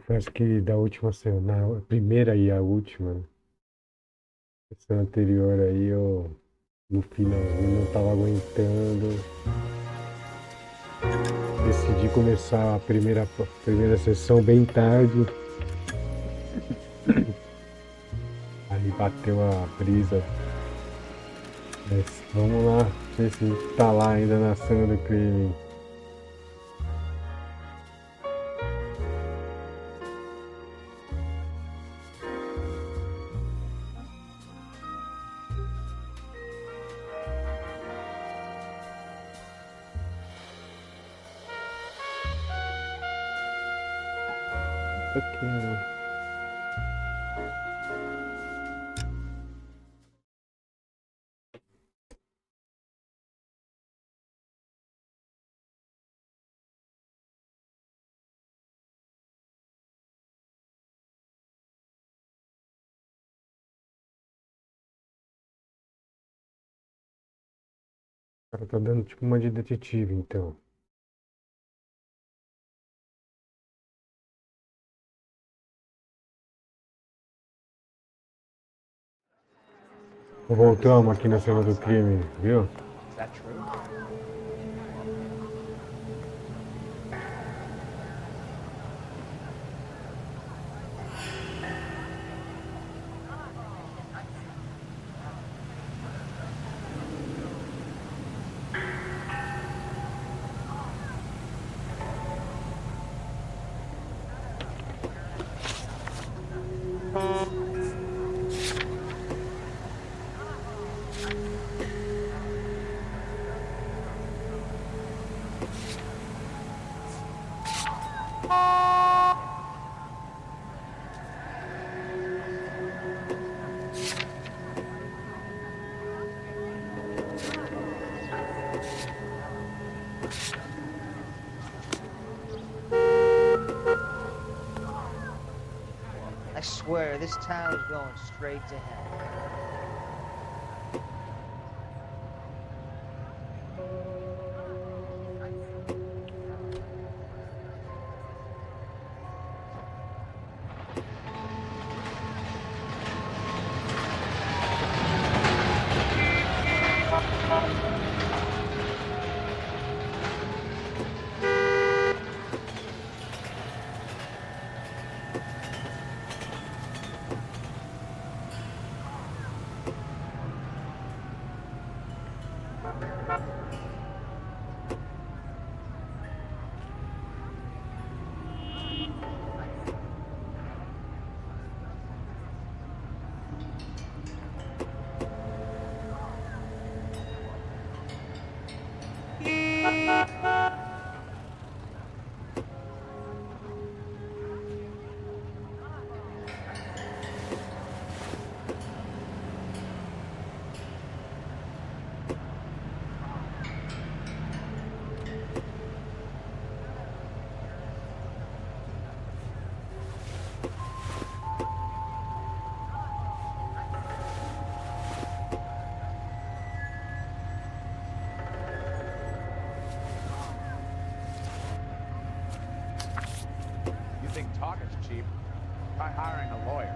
Acho que da última semana, a primeira e a última, né? Essa anterior aí eu no finalzinho não tava aguentando. Decidi começar a primeira sessão bem tarde. Aí bateu a brisa. Mas vamos lá, ver se a gente tá lá ainda na cena do crime. Ok, né? O cara tá dando tipo uma de detetive, então. Voltamos aqui na cena do crime, viu? Is that true? I swear, this town is going straight to hell. You think talking's cheap? Try hiring a lawyer.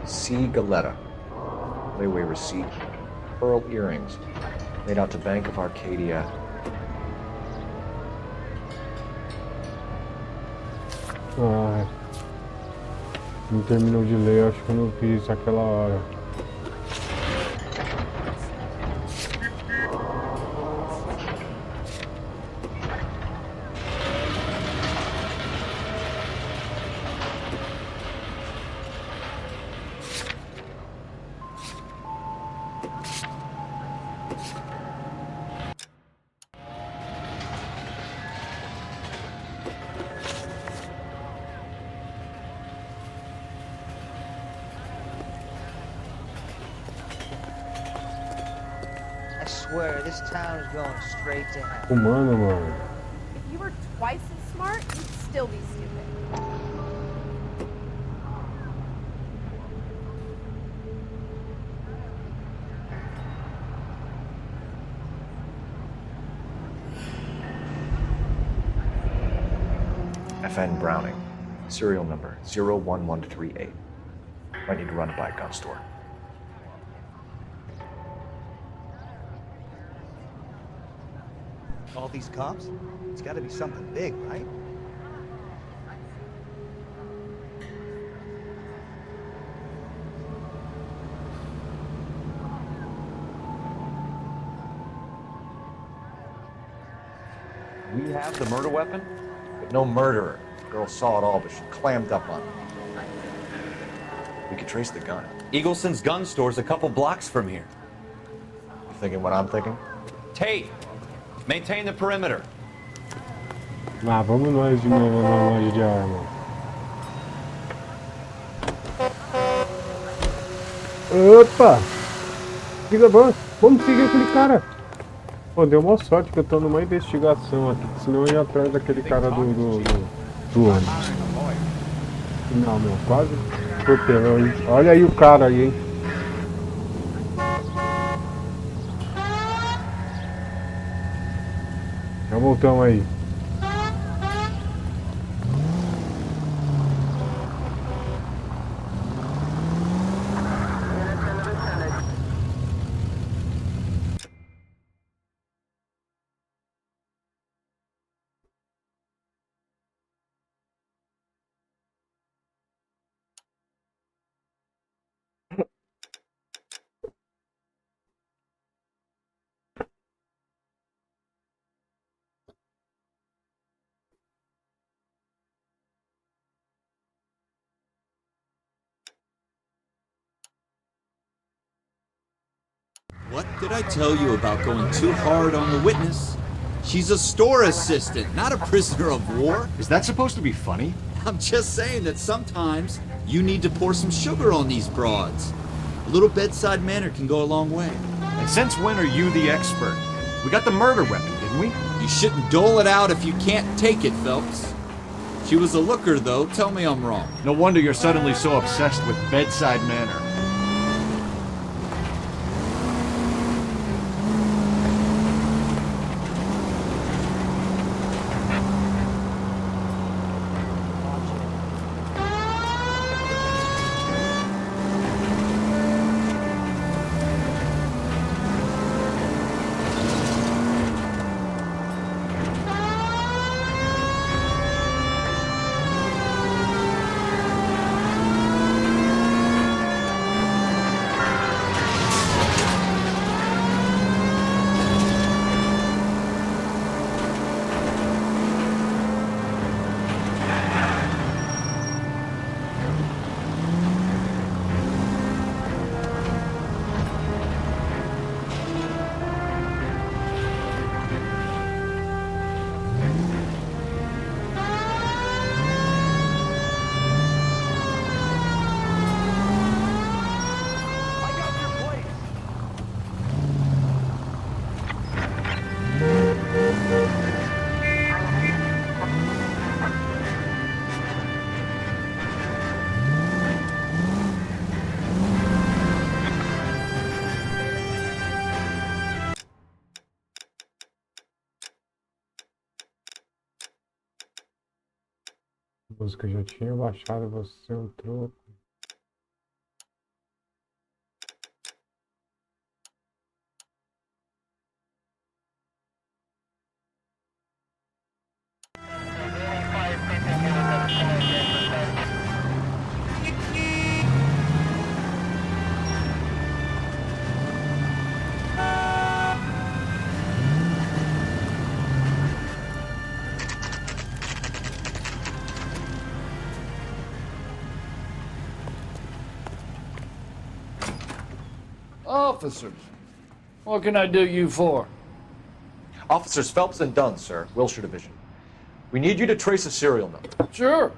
C. Galetta. Layaway receipt. Pearl earrings. Made out to Bank of Arcadia. Ah, não terminou de ler, acho que eu não fiz aquela hora. I swear, this town is going straight to hell. Humano, mano. If you were twice as smart, you'd still be stupid. FN Browning. Serial number 01138. Might need to run it by a gun store. All these cops? It's got to be something big, right? We have the murder weapon? But no murderer. The girl saw it all, but she clammed up on it. We could trace the gun. Eagleson's gun store's a couple blocks from here. You thinking what I'm thinking? Tate, maintain the perimeter. Ah, vamos nós de novo na loja de arma. Opa! Fica bom. Vamos seguir aquele cara. Pô, deu uma sorte que eu tô numa investigação aqui, senão eu ia atrás daquele cara do ônibus. Não, meu, quase atropelou, hein? Olha aí o cara aí, hein? Já voltamos aí. What did I tell you about going too hard on the witness? She's a store assistant, not a prisoner of war. Is that supposed to be funny? I'm just saying that sometimes you need to pour some sugar on these broads. A little bedside manner can go a long way. And since when are you the expert? We got the murder weapon, didn't we? You shouldn't dole it out if you can't take it, Phelps. She was a looker, though. Tell me I'm wrong. No wonder you're suddenly so obsessed with bedside manner. A música já tinha baixado, você entrou. Officers, what can I do you for? Officers Phelps and Dunn, sir, Wilshire Division. We need you to trace a serial number. Sure.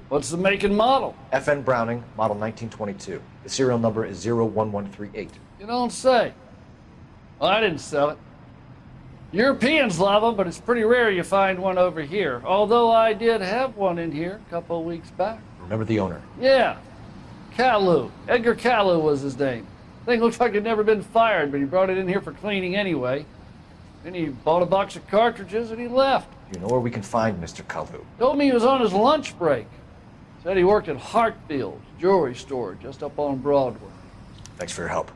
What's the make and model? FN Browning, model 1922. The serial number is 01138. You don't say. Well, I didn't sell it. Europeans love them, but it's pretty rare you find one over here. Although I did have one in here a couple of weeks back. Remember the owner? Yeah. Caillou. Edgar Caillou was his name. Thing looks like it'd never been fired, but he brought it in here for cleaning anyway. Then he bought a box of cartridges and he left. Do you know where we can find Mr. Caillou? Told me he was on his lunch break. Said he worked at Hartfield's jewelry store just up on Broadway. Thanks for your help.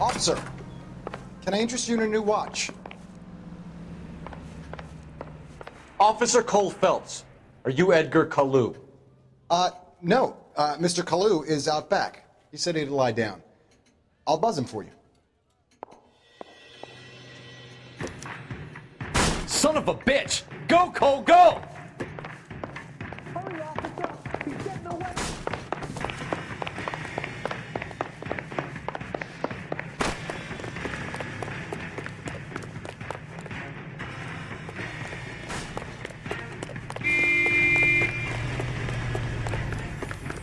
Officer, can I interest you in a new watch? Officer Cole Phelps, are you Edgar Caillou? No. Mr. Caillou is out back. He said he'd lie down. I'll buzz him for you. Son of a bitch! Go, Cole, go! Hurry, officer! He's getting away!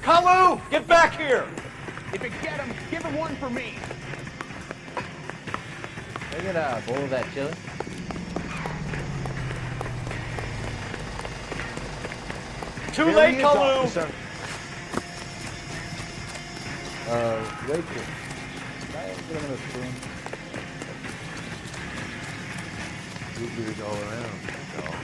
Caillou, get back here! If you get him, give him one for me! Can I get a bowl of that chili? Too Here late, he is, Caillou! officer. Rachel. Can I get him a spoon? Blueberries all around. That's all.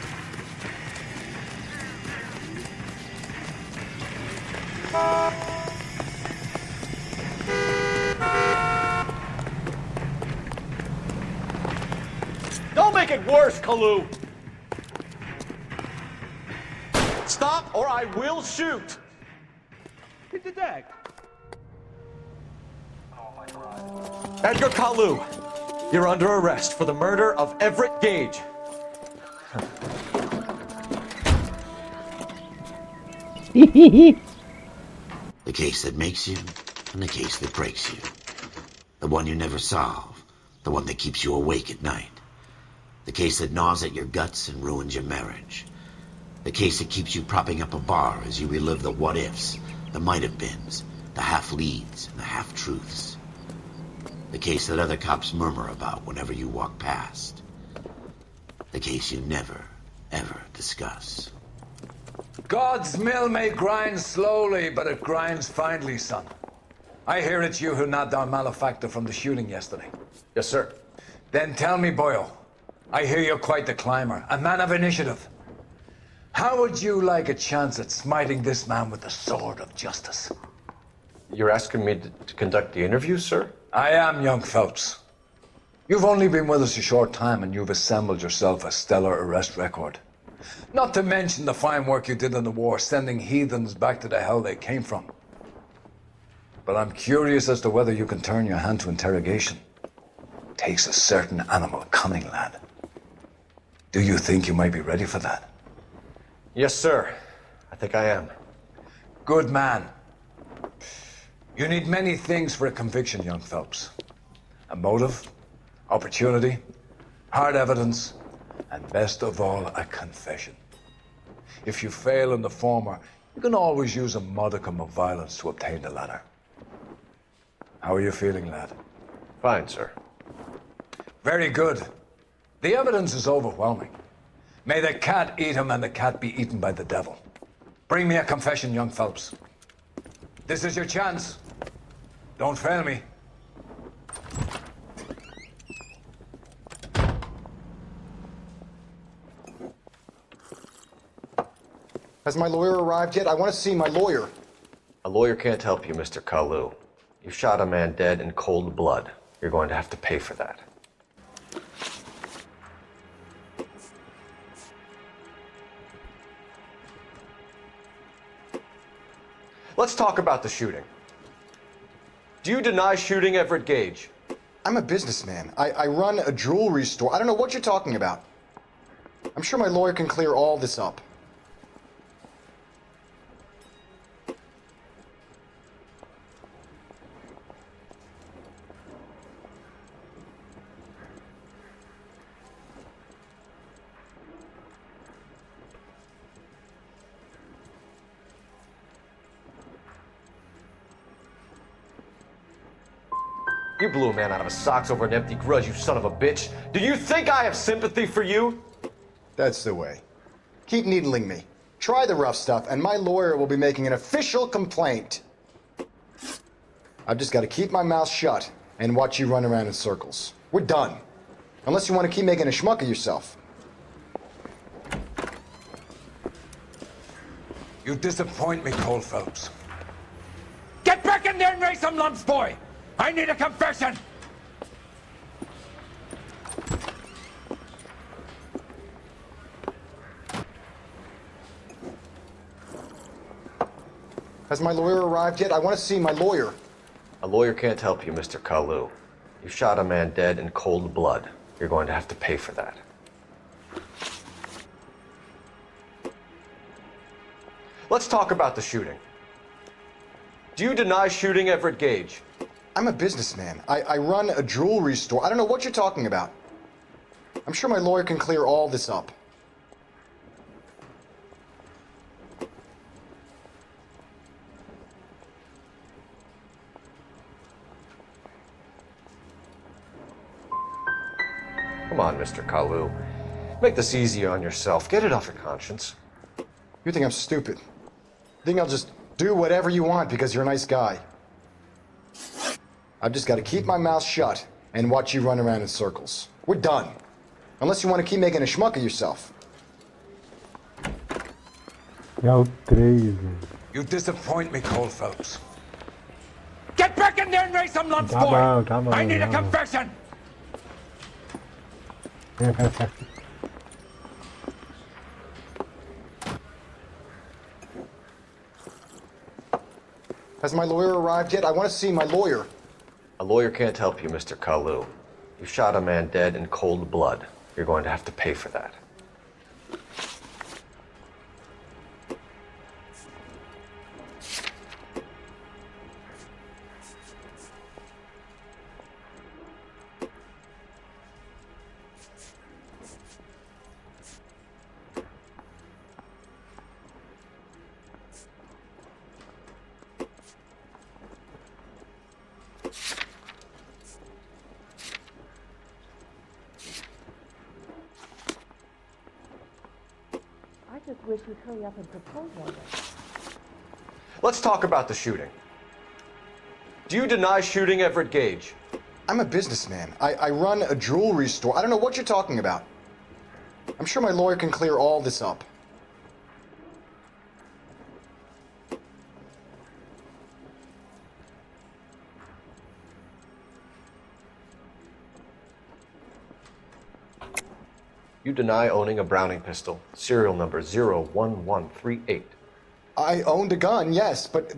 Don't make it worse, Caillou! Stop or I will shoot! Hit the deck! Edgar Caillou, you're under arrest for the murder of Everett Gage. The case that makes you, and the case that breaks you. The one you never solve, the one that keeps you awake at night. The case that gnaws at your guts and ruins your marriage. The case that keeps you propping up a bar as you relive the what-ifs, the might-have-beens, the half-leads, and the half-truths. The case that other cops murmur about whenever you walk past. The case you never, ever discuss. God's mill may grind slowly, but it grinds finely, son. I hear it's you who nabbed our malefactor from the shooting yesterday. Yes, sir. Then tell me, Boyle, I hear you're quite the climber, a man of initiative. How would you like a chance at smiting this man with the sword of justice? You're asking me to conduct the interview, sir? I am, young Phelps. You've only been with us a short time and you've assembled yourself a stellar arrest record. Not to mention the fine work you did in the war, sending heathens back to the hell they came from. But I'm curious as to whether you can turn your hand to interrogation. Takes a certain animal cunning, lad. Do you think you might be ready for that? Yes, sir. I think I am. Good man. You need many things for a conviction, young Phelps. A motive, opportunity, hard evidence, and best of all, a confession. If you fail in the former, you can always use a modicum of violence to obtain the latter. How are you feeling, lad? Fine, sir. Very good. The evidence is overwhelming. May the cat eat him and the cat be eaten by the devil. Bring me a confession, young Phelps. This is your chance. Don't fail me. Has my lawyer arrived yet? I want to see my lawyer. A lawyer can't help you, Mr. Kalu. You shot a man dead in cold blood. You're going to have to pay for that. Let's talk about the shooting. Do you deny shooting Everett Gage? I'm a businessman. I run a jewelry store. I don't know what you're talking about. I'm sure my lawyer can clear all this up. You blew a man out of his socks over an empty grudge, you son of a bitch. Do you think I have sympathy for you? That's the way. Keep needling me. Try the rough stuff, and my lawyer will be making an official complaint. I've just got to keep my mouth shut and watch you run around in circles. We're done. Unless you want to keep making a schmuck of yourself. You disappoint me, Cole Phelps. Get back in there and raise some lumps, boy! I need a confession! Has my lawyer arrived yet? I want to see my lawyer. A lawyer can't help you, Mr. Kalu. You shot a man dead in cold blood. You're going to have to pay for that. Let's talk about the shooting. Do you deny shooting Everett Gage? I'm a businessman. I run a jewelry store. I don't know what you're talking about. I'm sure my lawyer can clear all this up. Come on, Mr. Kalu. Make this easier on yourself. Get it off your conscience. You think I'm stupid? Think I'll just do whatever you want because you're a nice guy? I've just got to keep my mouth shut and watch you run around in circles. We're done. Unless you want to keep making a schmuck of yourself. É o 3, velho. You disappoint me, Cole Phelps. Get back in there and raise some lumps, Tá boy! bom, tá bom, I need a tá bom. confession! Has my lawyer arrived yet? I want to see my lawyer. A lawyer can't help you, Mr. Kalu. You shot a man dead in cold blood. You're going to have to pay for that. wish you'd hurry up and propose one day. Let's talk about the shooting. Do you deny shooting Everett Gage? I'm a businessman. I run a jewelry store. I don't know what you're talking about. I'm sure my lawyer can clear all this up. You deny owning a Browning pistol, serial number 01138. I owned a gun, yes, but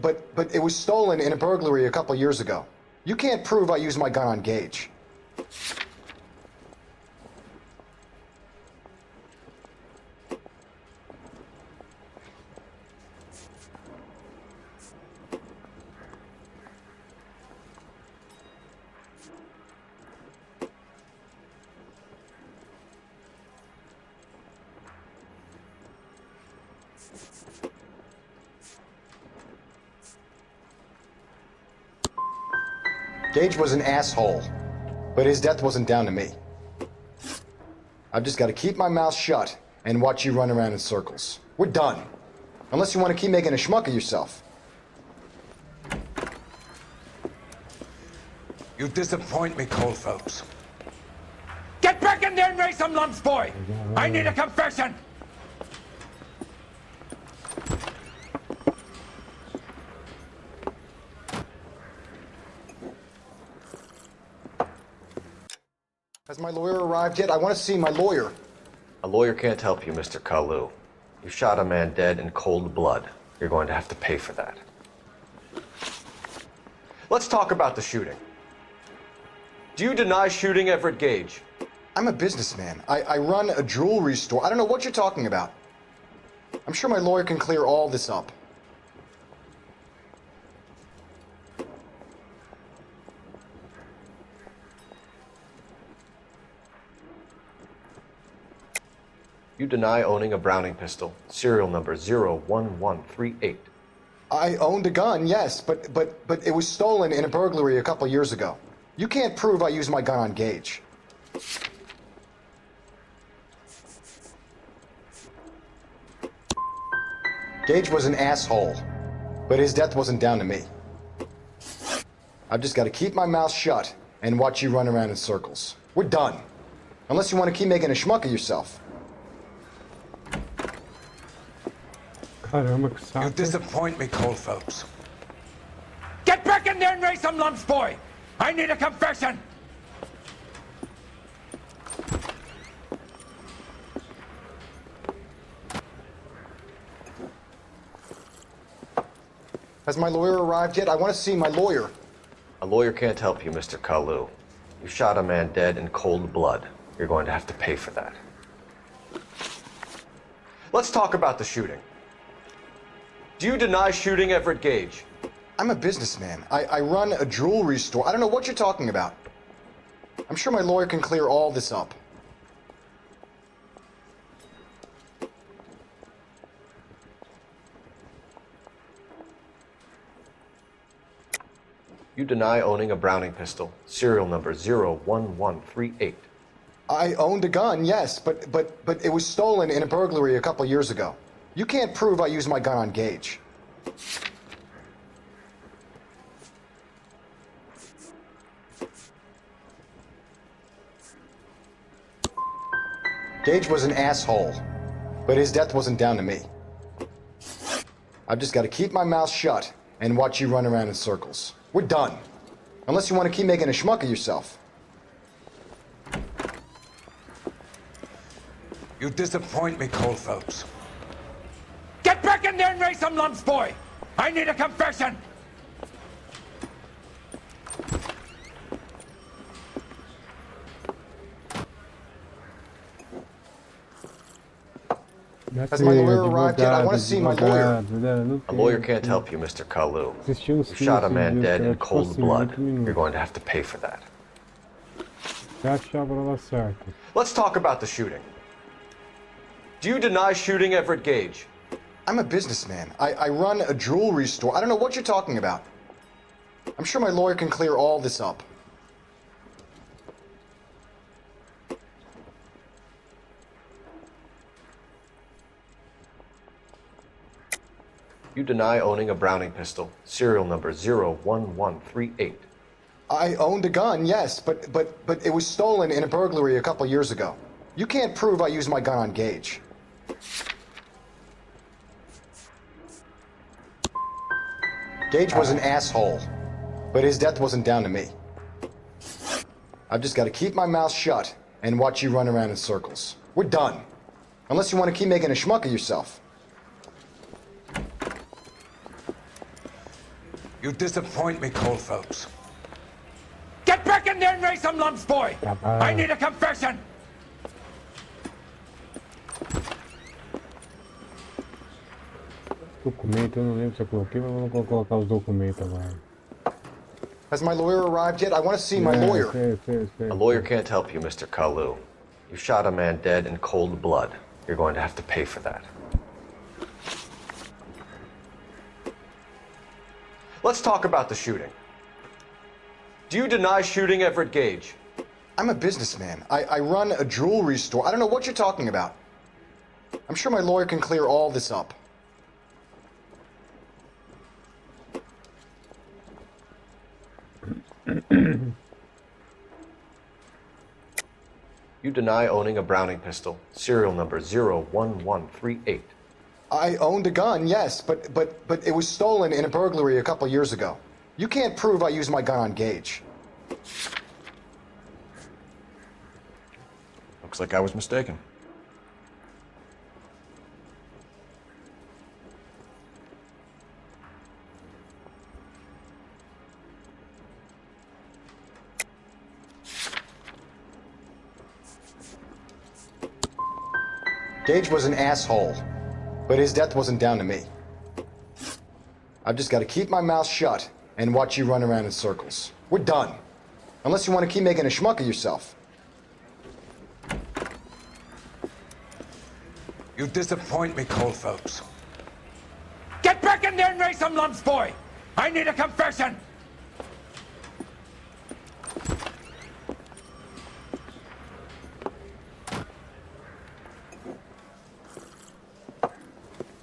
it was stolen in a burglary a couple years ago. You can't prove I used my gun on Gage. Gage was an asshole, but his death wasn't down to me. I've just got to keep my mouth shut and watch you run around in circles. We're done. Unless you want to keep making a schmuck of yourself. You disappoint me, Cole Phelps. Get back in there and raise some lumps, boy! I need a confession! Has my lawyer arrived yet? I want to see my lawyer. A lawyer can't help you, Mr. Kalu. You shot a man dead in cold blood. You're going to have to pay for that. Let's talk about the shooting. Do you deny shooting Everett Gage? I'm a businessman. I run a jewelry store. I don't know what you're talking about. I'm sure my lawyer can clear all this up. You deny owning a Browning pistol, serial number 01138. I owned a gun, yes, but it was stolen in a burglary a couple years ago. You can't prove I used my gun on Gage. Gage was an asshole, but his death wasn't down to me. I've just got to keep my mouth shut and watch you run around in circles. We're done. Unless you want to keep making a schmuck of yourself. Caramba, que You saco. disappoint me, Cole Phelps. Get back in there and raise some lumps, boy! I need a confession! Has my lawyer arrived yet? I want to see my lawyer. A lawyer can't help you, Mr. Kalu. You shot a man dead in cold blood. You're going to have to pay for that. Let's talk about the shooting. Do you deny shooting Everett Gage? I'm a businessman. I run a jewelry store. I don't know what you're talking about. I'm sure my lawyer can clear all this up. You deny owning a Browning pistol, serial number 01138. I owned a gun, yes, but it was stolen in a burglary a couple years ago. You can't prove I used my gun on Gage. Gage was an asshole, but his death wasn't down to me. I've just got to keep my mouth shut and watch you run around in circles. We're done. Unless you want to keep making a schmuck of yourself. You disappoint me, Cole Phelps. Get back in there and raise some lumps, boy! I need a confession! Has my lawyer arrived yet? I want to see my lawyer. A lawyer can't help you, Mr. Kalu. You shot a man dead in cold blood. You're going to have to pay for that. Let's talk about the shooting. Do you deny shooting Everett Gage? I'm a businessman. I run a jewelry store. I don't know what you're talking about. I'm sure my lawyer can clear all this up. You deny owning a Browning pistol, serial number 01138. I owned a gun, yes, but it was stolen in a burglary a couple years ago. You can't prove I used my gun on Gage. Gage was an asshole, but his death wasn't down to me. I've just got to keep my mouth shut and watch you run around in circles. We're done. Unless you want to keep making a schmuck of yourself. You disappoint me, Cole Phelps. Get back in there and raise some lumps, boy! I need a confession! Documento, eu não lembro se eu coloquei, mas eu vou colocar os documentos agora. Has my lawyer arrived yet? I want to see my lawyer. A lawyer can't help you, Mr. Kalu. You shot a man dead in cold blood. You're going to have to pay for that. Let's talk about the shooting. Do you deny shooting Everett Gage? I'm a businessman. I run a jewelry store. I don't know what you're talking about. I'm sure my lawyer can clear all this up. You deny owning a Browning pistol, serial number 01138. I owned a gun, yes, but it was stolen in a burglary a couple years ago. You can't prove I used my gun on Gage. Looks like I was mistaken. Gage was an asshole, but his death wasn't down to me. I've just got to keep my mouth shut and watch you run around in circles. We're done. Unless you want to keep making a schmuck of yourself. You disappoint me, Cole Phelps. Get back in there and raise some lumps, boy! I need a confession!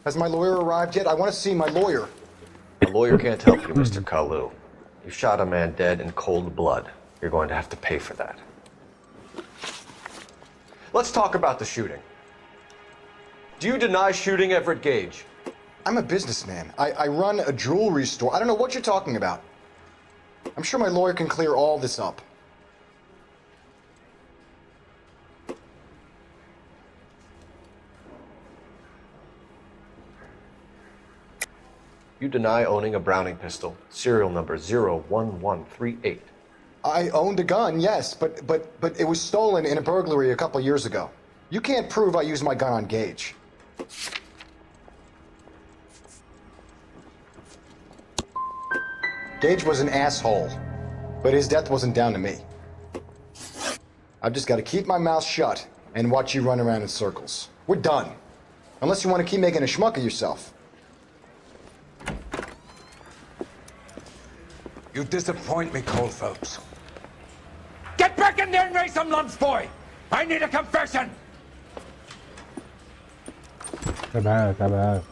Has my lawyer arrived yet? I want to see my lawyer. A lawyer can't help you, Mr. Kalu. You shot a man dead in cold blood. You're going to have to pay for that. Let's talk about the shooting. Do you deny shooting Everett Gage? I'm a businessman. I run a jewelry store. I don't know what you're talking about. I'm sure my lawyer can clear all this up. You deny owning a Browning pistol, serial number 01138. I owned a gun, yes, but it was stolen in a burglary a couple years ago. You can't prove I used my gun on Gage. Gage was an asshole, but his death wasn't down to me. I've just got to keep my mouth shut and watch you run around in circles. We're done. Unless you want to keep making a schmuck of yourself. You disappoint me, Cole Phelps. Get back in there and raise some lumps, boy! I need a confession! Tá bom, tá bom.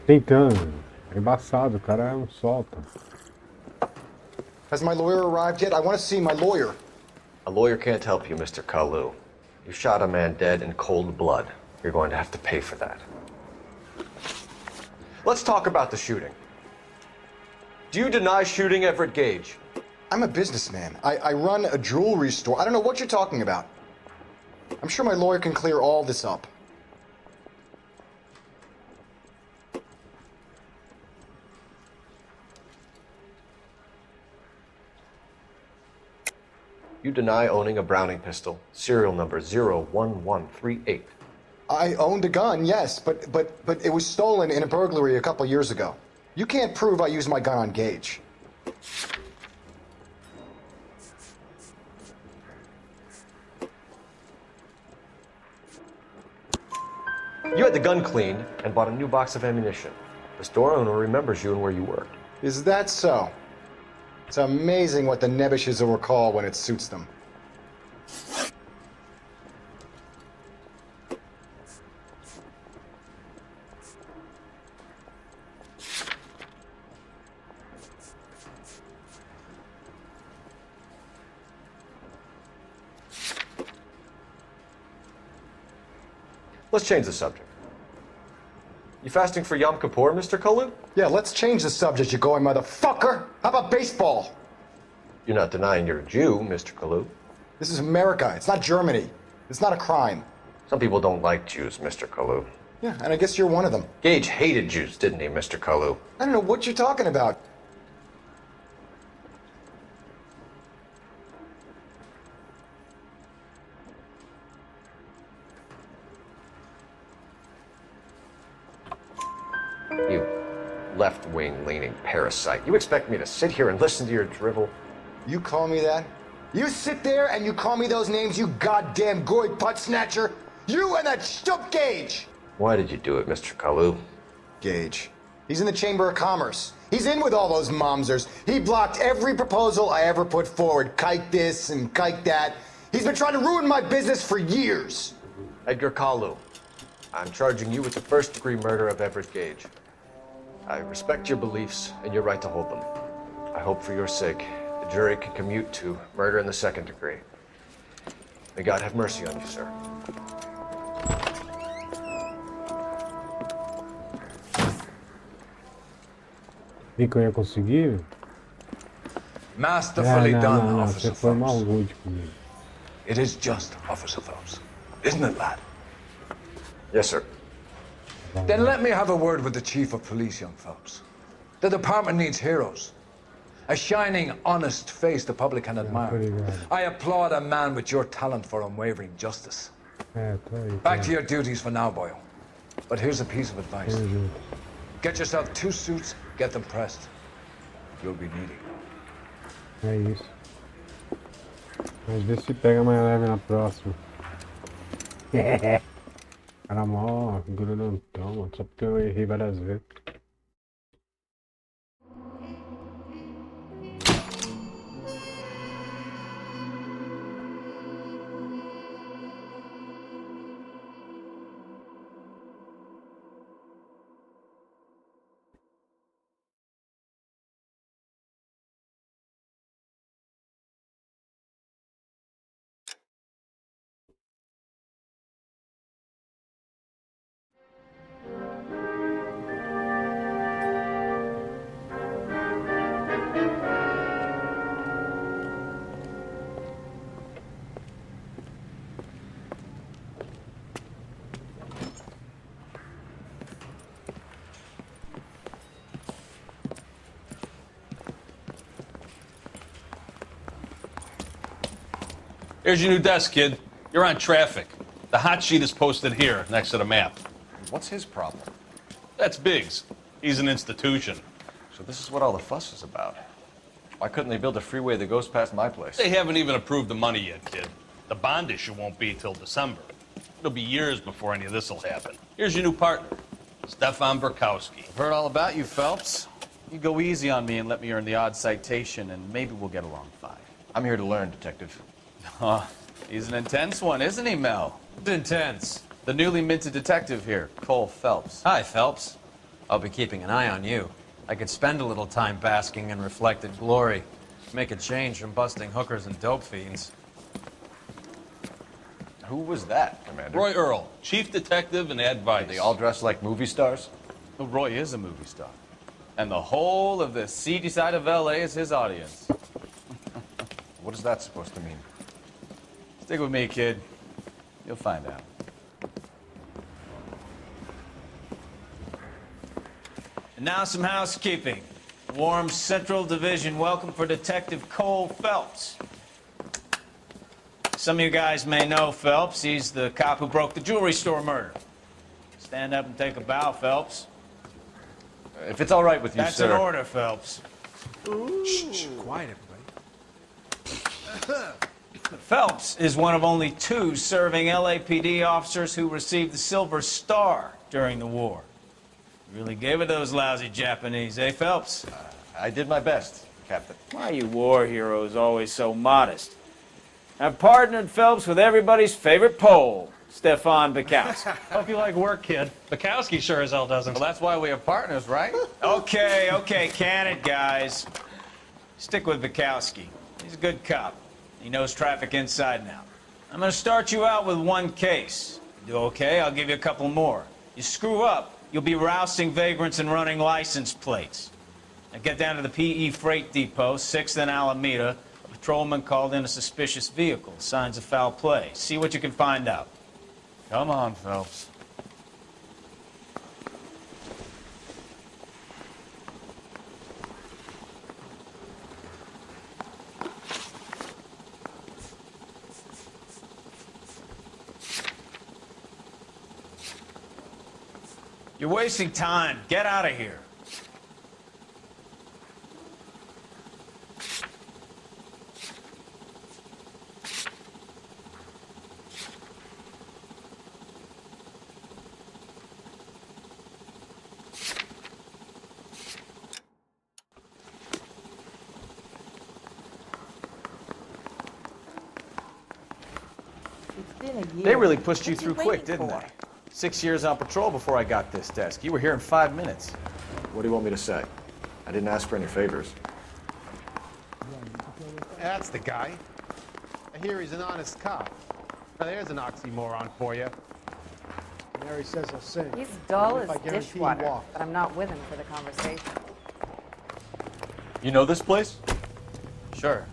Tentando. É embaçado, o cara não solta. Has my lawyer arrived yet? I want to see my lawyer. A lawyer can't help you, Mr. Kalu. You shot a man dead in cold blood. You're going to have to pay for that. Let's talk about the shooting. Do you deny shooting Everett Gage? I'm a businessman. I run a jewelry store. I don't know what you're talking about. I'm sure my lawyer can clear all this up. You deny owning a Browning pistol, serial number 01138. I owned a gun, yes, but it was stolen in a burglary a couple years ago. You can't prove I used my gun on Gage. You had the gun cleaned and bought a new box of ammunition. The store owner remembers you and where you worked. Is that so? It's amazing what the Nebbishes will recall when it suits them. Let's change the subject. You fasting for Yom Kippur, Mr. Kalu? Yeah, let's change the subject, you going motherfucker. How about baseball? You're not denying you're a Jew, Mr. Kalu. This is America. It's not Germany. It's not a crime. Some people don't like Jews, Mr. Kalu. Yeah, and I guess you're one of them. Gage hated Jews, didn't he, Mr. Kalu? I don't know what you're talking about. You left-wing leaning parasite. You expect me to sit here and listen to your drivel? You call me that? You sit there and you call me those names, you goddamn goy putt snatcher? You and that stup Gage! Why did you do it, Mr. Kalu? Gage. He's in the Chamber of Commerce. He's in with all those momsers. He blocked every proposal I ever put forward. Kike this and kike that. He's been trying to ruin my business for years. Edgar Kalu, I'm charging you with the first-degree murder of Everett Gage. I respect your beliefs and your right to hold them. I hope for your sake the jury can commute to murder in the second degree. May God have mercy on you, sir. E que eu ia conseguir? Masterfully done, Você Officer foi mal Phelps. rude comigo. It is just, Officer Phelps. Isn't it, lad? Yes, sir. Then let me have a word with the Chief of Police, young Phelps. The department needs heroes. A shining, honest face the public can admire. I applaud a man with your talent for unwavering justice. Back to your duties for now, boyo. But here's a piece of advice. Get yourself 2 suits, get them pressed. You'll be needing. É isso. Mas vê se pega mais leve na próxima. Cara mó grudantão, mano. Só porque eu errei várias vezes. Here's your new desk, kid. You're on traffic. The hot sheet is posted here, next to the map. What's his problem? That's Biggs. He's an institution. So this is what all the fuss is about. Why couldn't they build a freeway that goes past my place? They haven't even approved the money yet, kid. The bond issue won't be till December. It'll be years before any of this will happen. Here's your new partner, Stefan Burkowski. I've heard all about you, Phelps. You go easy on me and let me earn the odd citation, and maybe we'll get along fine. I'm here to learn, Detective. He's an intense one, isn't he, Mel? Intense. The newly minted detective here, Cole Phelps. Hi, Phelps. I'll be keeping an eye on you. I could spend a little time basking in reflected glory. Make a change from busting hookers and dope fiends. Who was that, Commander? Roy Earl, chief detective and advice. They all dress like movie stars? Well, Roy is a movie star. And the whole of the seedy side of L.A. is his audience. What is that supposed to mean? Stick with me, kid. You'll find out. And now some housekeeping. Warm Central Division welcome for Detective Cole Phelps. Some of you guys may know Phelps. He's the cop who broke the jewelry store murder. Stand up and take a bow, Phelps. If it's all right with you, That's sir. an order, Phelps. Shh, quiet, everybody. Phelps is one of only 2 serving LAPD officers who received the Silver Star during the war. Really gave it those lousy Japanese, eh, Phelps? I did my best, Captain. Why are you war heroes always so modest? I've partnered Phelps with everybody's favorite Pole, Stefan Burkowski. Hope you like work, kid. Bukowski sure as hell doesn't. Well, that's why we have partners, right? Okay, can it, guys. Stick with Burkowski. He's a good cop. He knows traffic inside and out. I'm going to start you out with one case. Do okay, I'll give you a couple more. You screw up, you'll be rousting vagrants and running license plates. Now get down to the PE Freight Depot, 6th and Alameda. A patrolman called in a suspicious vehicle. Signs of foul play. See what you can find out. Come on, Phelps. You're wasting time. Get out of here. They really pushed you through quick, didn't they? 6 years on patrol before I got this desk. You were here in 5 minutes. What do you want me to say? I didn't ask for any favors. That's the guy. I hear he's an honest cop. Now there's an oxymoron for you. Mary says he'll sing. He's dull If I as guarantee he dishwater, walks. but I'm not with him for the conversation. You know this place? Sure.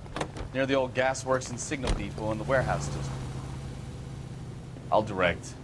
Near the old gasworks and signal depot in the warehouse district. I'll direct.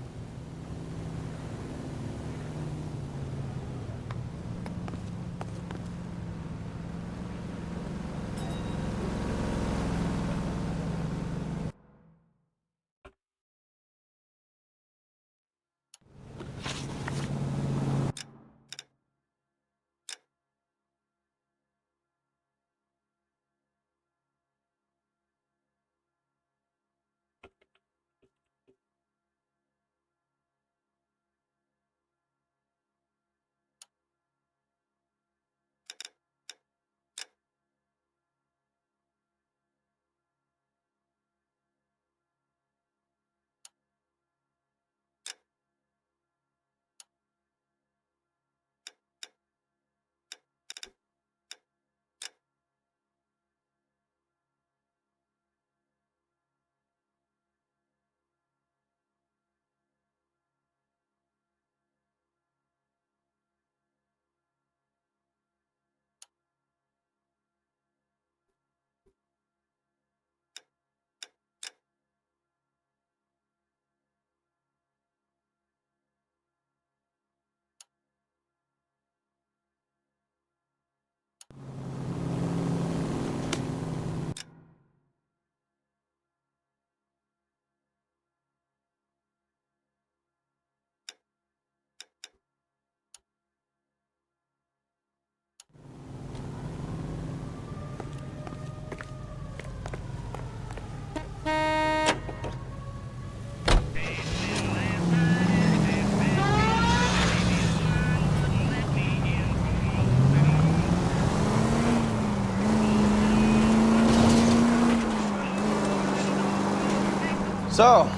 So,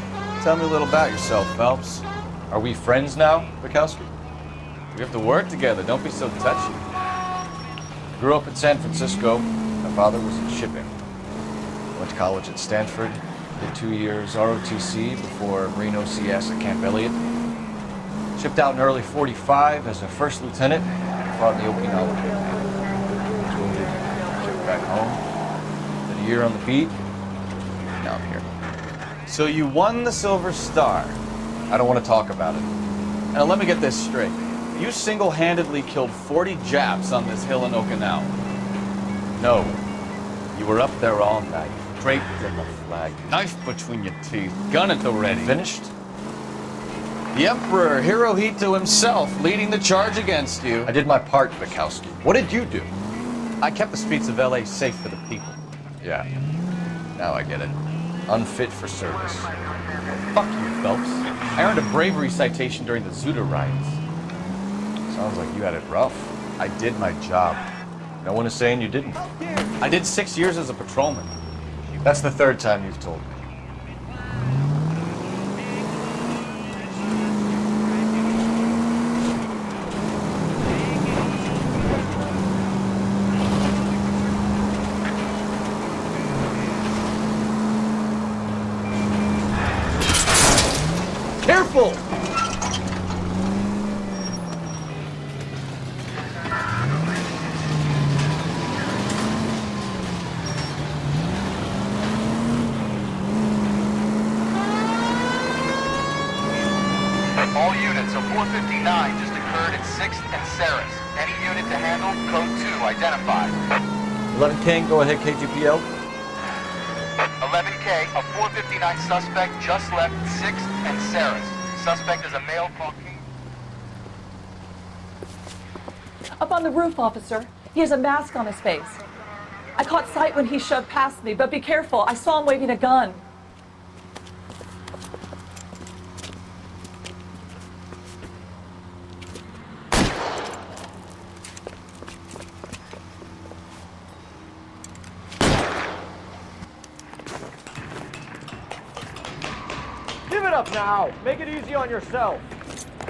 tell me a little about yourself, Phelps. Are we friends now, Bukowski? We have to work together, don't be so touchy. Grew up in San Francisco. My father was in shipping. Went to college at Stanford. Did 2 years ROTC before Marine OCS at Camp Elliott. Shipped out in early '45 as a first lieutenant. Fought in the Okinawa campaign. Was wounded. Shipped back home. Did a year on the beat. Now I'm here. So you won the Silver Star. I don't want to talk about it. Now let me get this straight. You single-handedly killed 40 Japs on this hill in Okinawa. No. You were up there all night, draped in the flag, knife between your teeth, gun at the ready. Finished? The Emperor Hirohito himself leading the charge against you. I did my part, Bukowski. What did you do? I kept the streets of LA safe for the people. Yeah. Now I get it. Unfit for service. Fuck you, Phelps. I earned a bravery citation during the Zuda riots. Sounds like you had it rough. I did my job. No one is saying you didn't. I did 6 years as a patrolman. That's the 3rd time you've told me. Careful! All units, a 459 just occurred at 6th and Saris. Any unit to handle, code 2 identified. 11 King, go ahead, KGPL. 11K, a 459 suspect just left 6th and Saris. Suspect is a male called King. Up on the roof, officer. He has a mask on his face. I caught sight when he shoved past me, but be careful. I saw him waving a gun. Give it up now! Make it easy on yourself!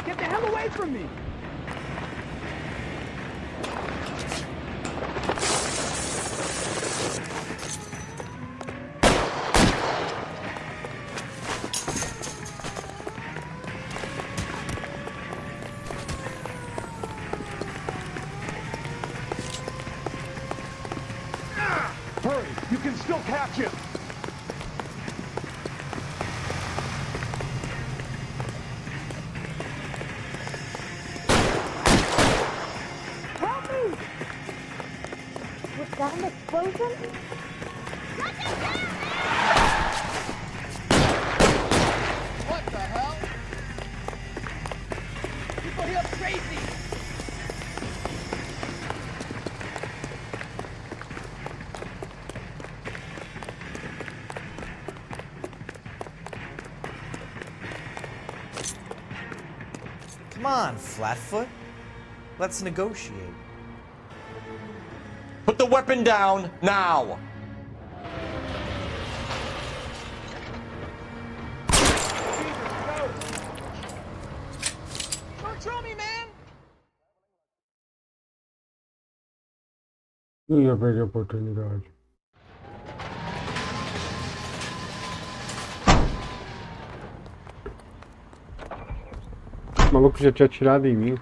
Get the hell away from me! Hurry! You can still catch him! Help me! Was that an explosion? What the hell? People here crazy! Come on, Flatfoot. Let's negotiate. Put the weapon down, now! Control me, man! Não ia perder a oportunidade. O maluco já tinha atirado em mim.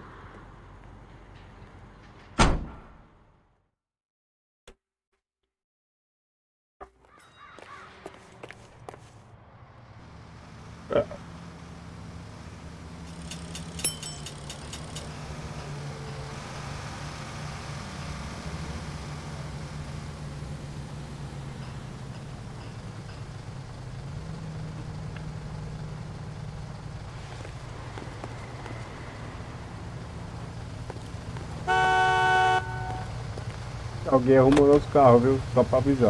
Alguém arrumou nosso carro, viu? Só pra avisar.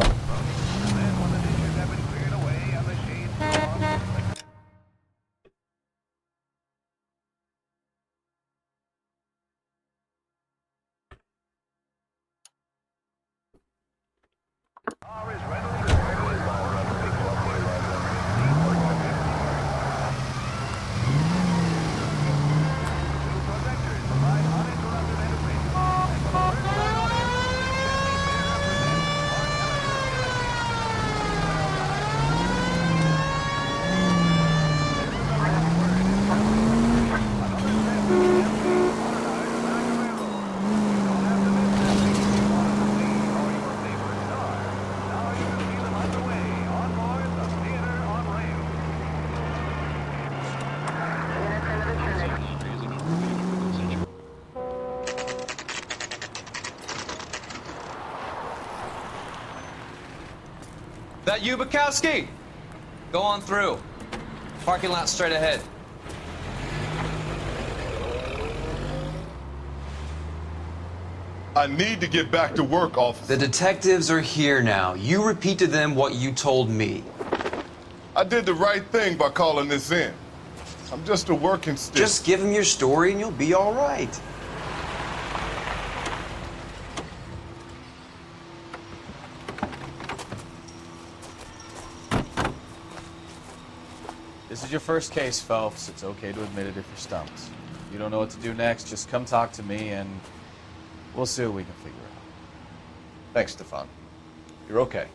That you, Bukowski? Go on through. Parking lot straight ahead. I need to get back to work, officer. The detectives are here now. You repeat to them what you told me. I did the right thing by calling this in. I'm just a working stick. Just give them your story and you'll be all right. This is your first case, Phelps. It's okay to admit it if you're stumped. If you don't know what to do next, just come talk to me and we'll see what we can figure out. Thanks, Stefan. You're okay.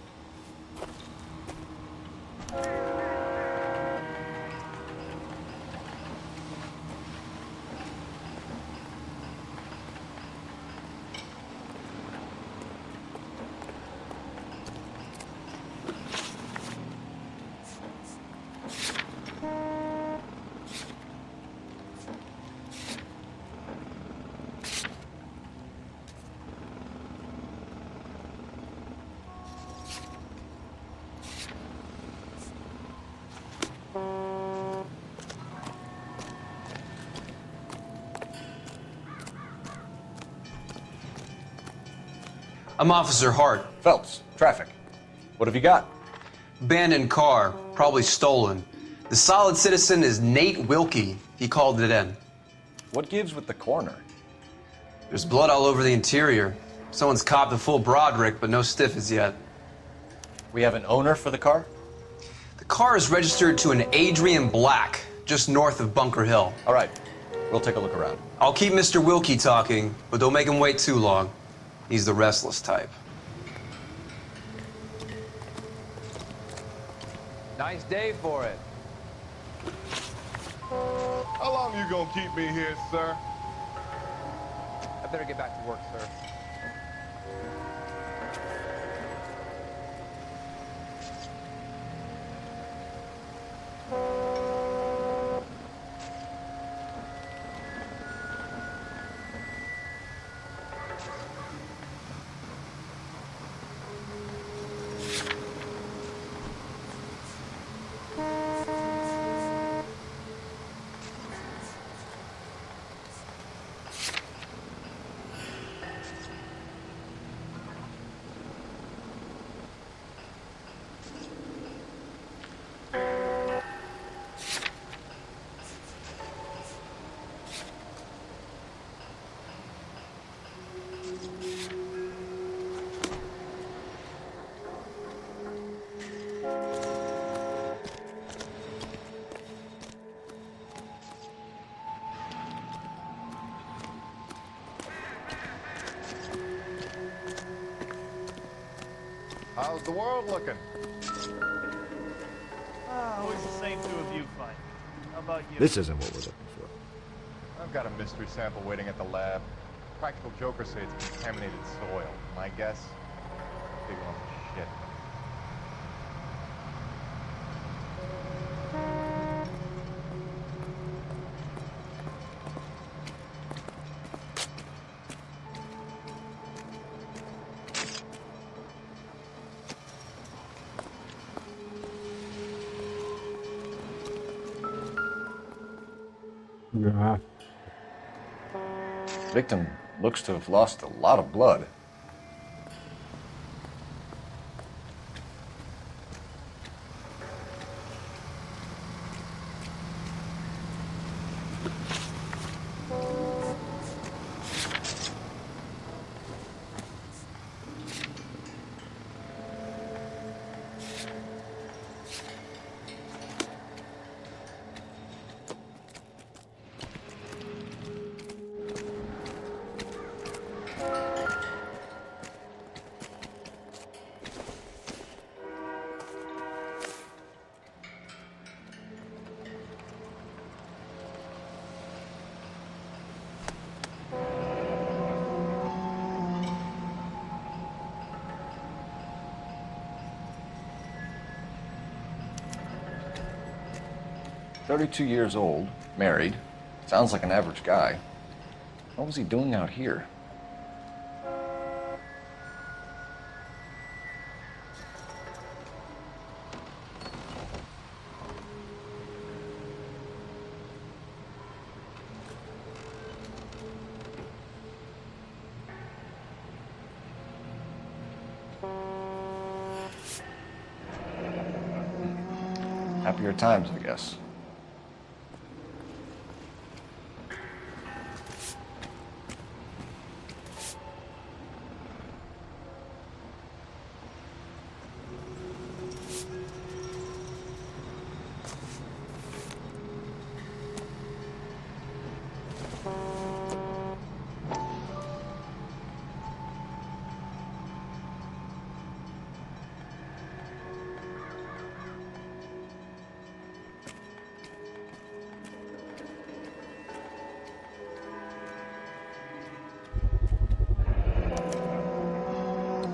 I'm Officer Hart. Phelps, traffic. What have you got? Abandoned car, probably stolen. The solid citizen is Nate Wilkie. He called it in. What gives with the coroner? There's blood all over the interior. Someone's copped a full Broderick, but no stiff as yet. We have an owner for the car? The car is registered to an Adrian Black, just north of Bunker Hill. All right, we'll take a look around. I'll keep Mr. Wilkie talking, but don't make him wait too long. He's the restless type. Nice day for it. How long you gonna keep me here, sir? I better get back to work, sir. How's the world looking? Always the same two of you fight. How about you? This isn't what we're looking for. I've got a mystery sample waiting at the lab. Practical jokers say it's contaminated soil. My guess? Big lump of shit. Yeah. Victim looks to have lost a lot of blood. "32 years old, married. Sounds like an average guy. What was he doing out here?" Happier times, I guess.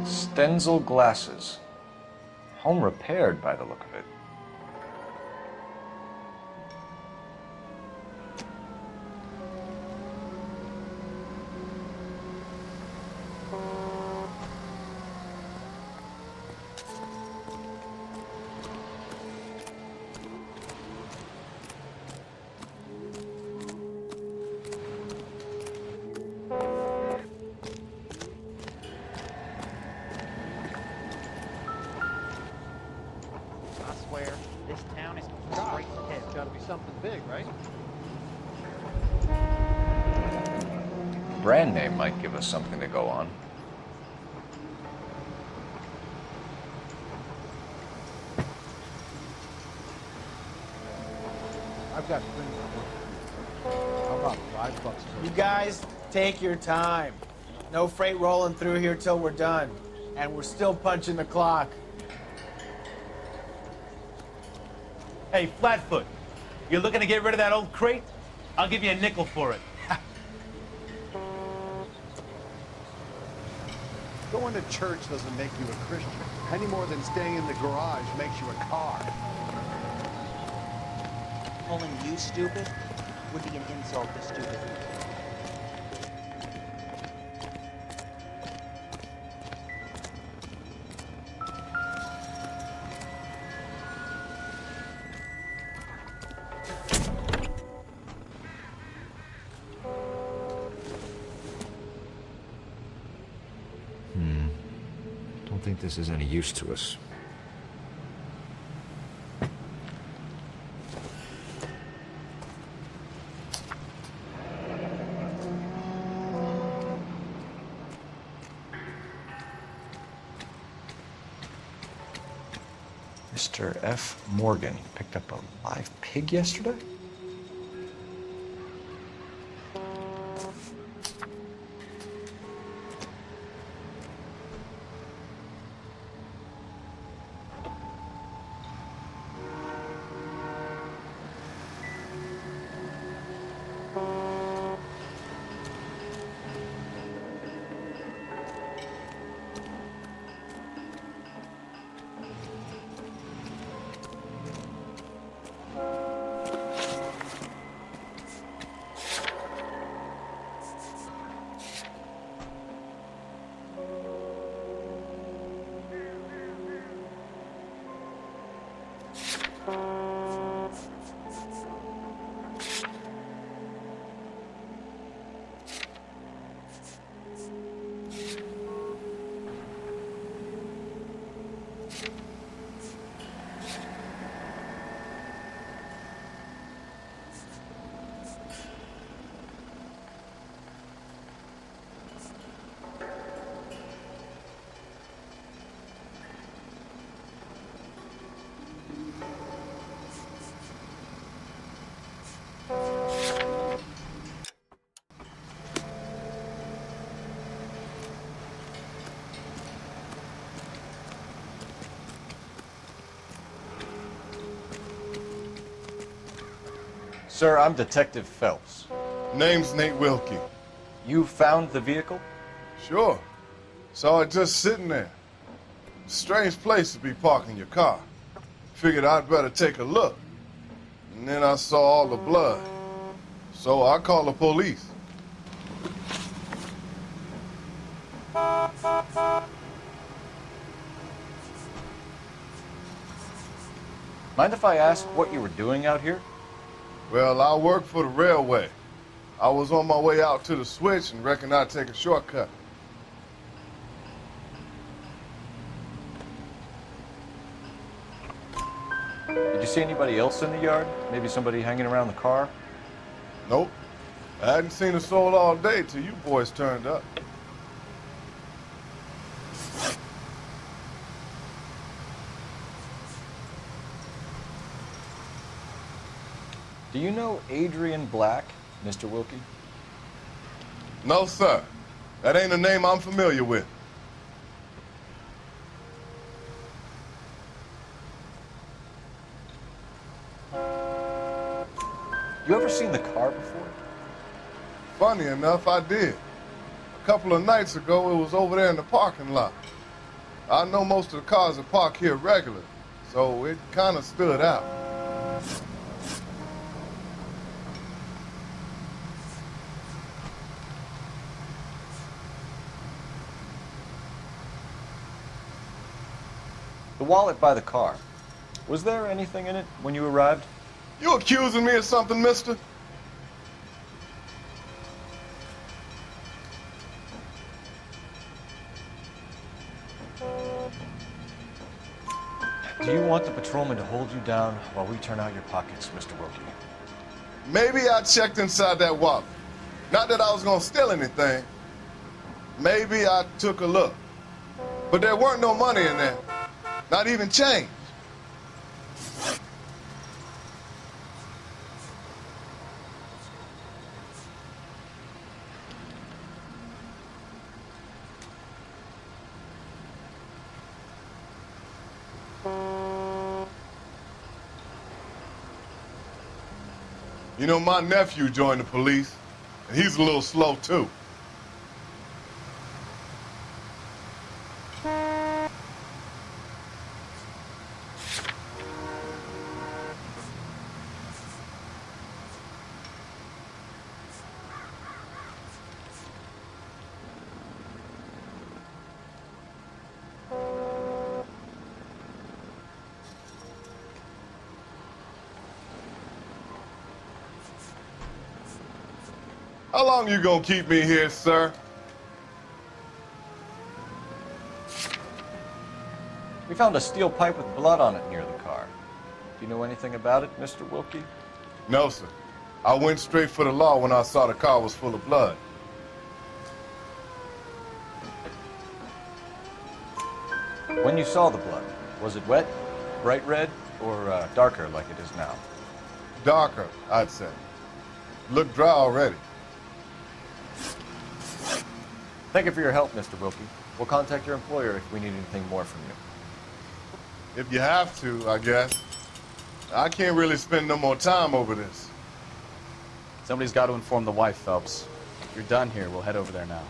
Stenzel glasses. Home repaired by the look of it. swear this town is going straight to hell. It's gotta be something big, right? Brand name might give us something to go on. I've got things to do. How about $5? You guys, take your time. No freight rolling through here till we're done. And we're still punching the clock. Hey, Flatfoot, you looking to get rid of that old crate? I'll give you a nickel for it. Going to church doesn't make you a Christian, any more than staying in the garage makes you a car. Calling you stupid would be an insult to stupid people. Don't think this is any use to us. Mr. F. Morgan picked up a live pig yesterday? Sir, I'm Detective Phelps. Name's Nate Wilkie. You found the vehicle? Sure. Saw it just sitting there. Strange place to be parking your car. Figured I'd better take a look. And then I saw all the blood. So I called the police. Mind if I ask what you were doing out here? Well, I work for the railway. I was on my way out to the switch and reckoned I'd take a shortcut. Did you see anybody else in the yard? Maybe somebody hanging around the car? Nope. I hadn't seen a soul all day till you boys turned up. Do you know Adrian Black, Mr. Wilkie? No, sir. That ain't a name I'm familiar with. You ever seen the car before? Funny enough, I did. A couple of nights ago, it was over there in the parking lot. I know most of the cars are parked here regularly, so it kind of stood out. The wallet by the car. Was there anything in it when you arrived? You accusing me of something, mister? Do you want the patrolman to hold you down while we turn out your pockets, Mr. Wilkie? Maybe I checked inside that wallet. Not that I was gonna steal anything. Maybe I took a look. But there weren't no money in there. Not even change. You know, my nephew joined the police, and he's a little slow, too. How long you gonna keep me here, sir? We found a steel pipe with blood on it near the car. Do you know anything about it, Mr. Wilkie? No, sir. I went straight for the law when I saw the car was full of blood. When you saw the blood, was it wet, bright red, or darker like it is now? Darker, I'd say. Looked dry already. Thank you for your help, Mr. Wilkie. We'll contact your employer if we need anything more from you. If you have to, I guess. I can't really spend no more time over this. Somebody's got to inform the wife, Phelps. If you're done here, we'll head over there now.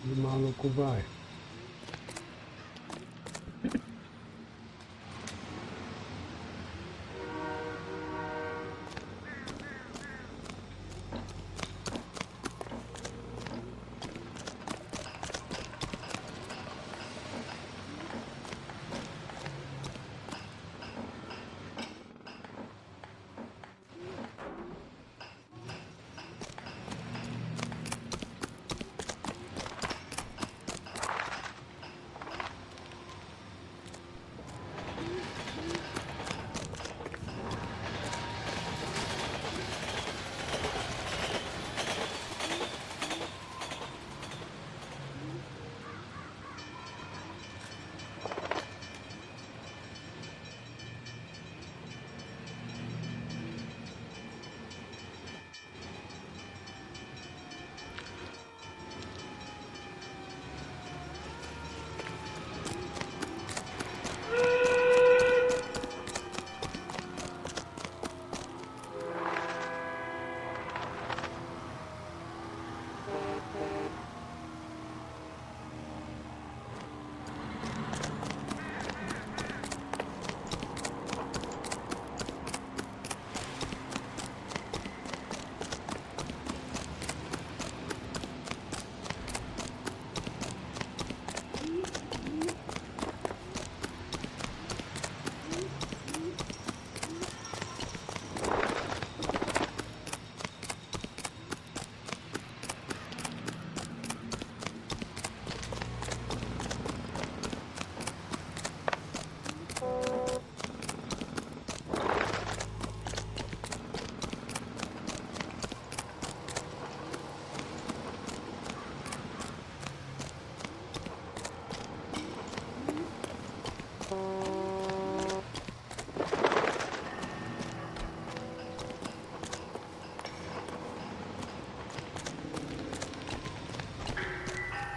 O maluco vai.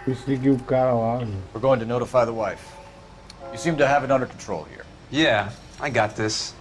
Perseguiu o cara lá, mano. We're going to notify the wife. You seem to have it under control here. Yeah, I got this.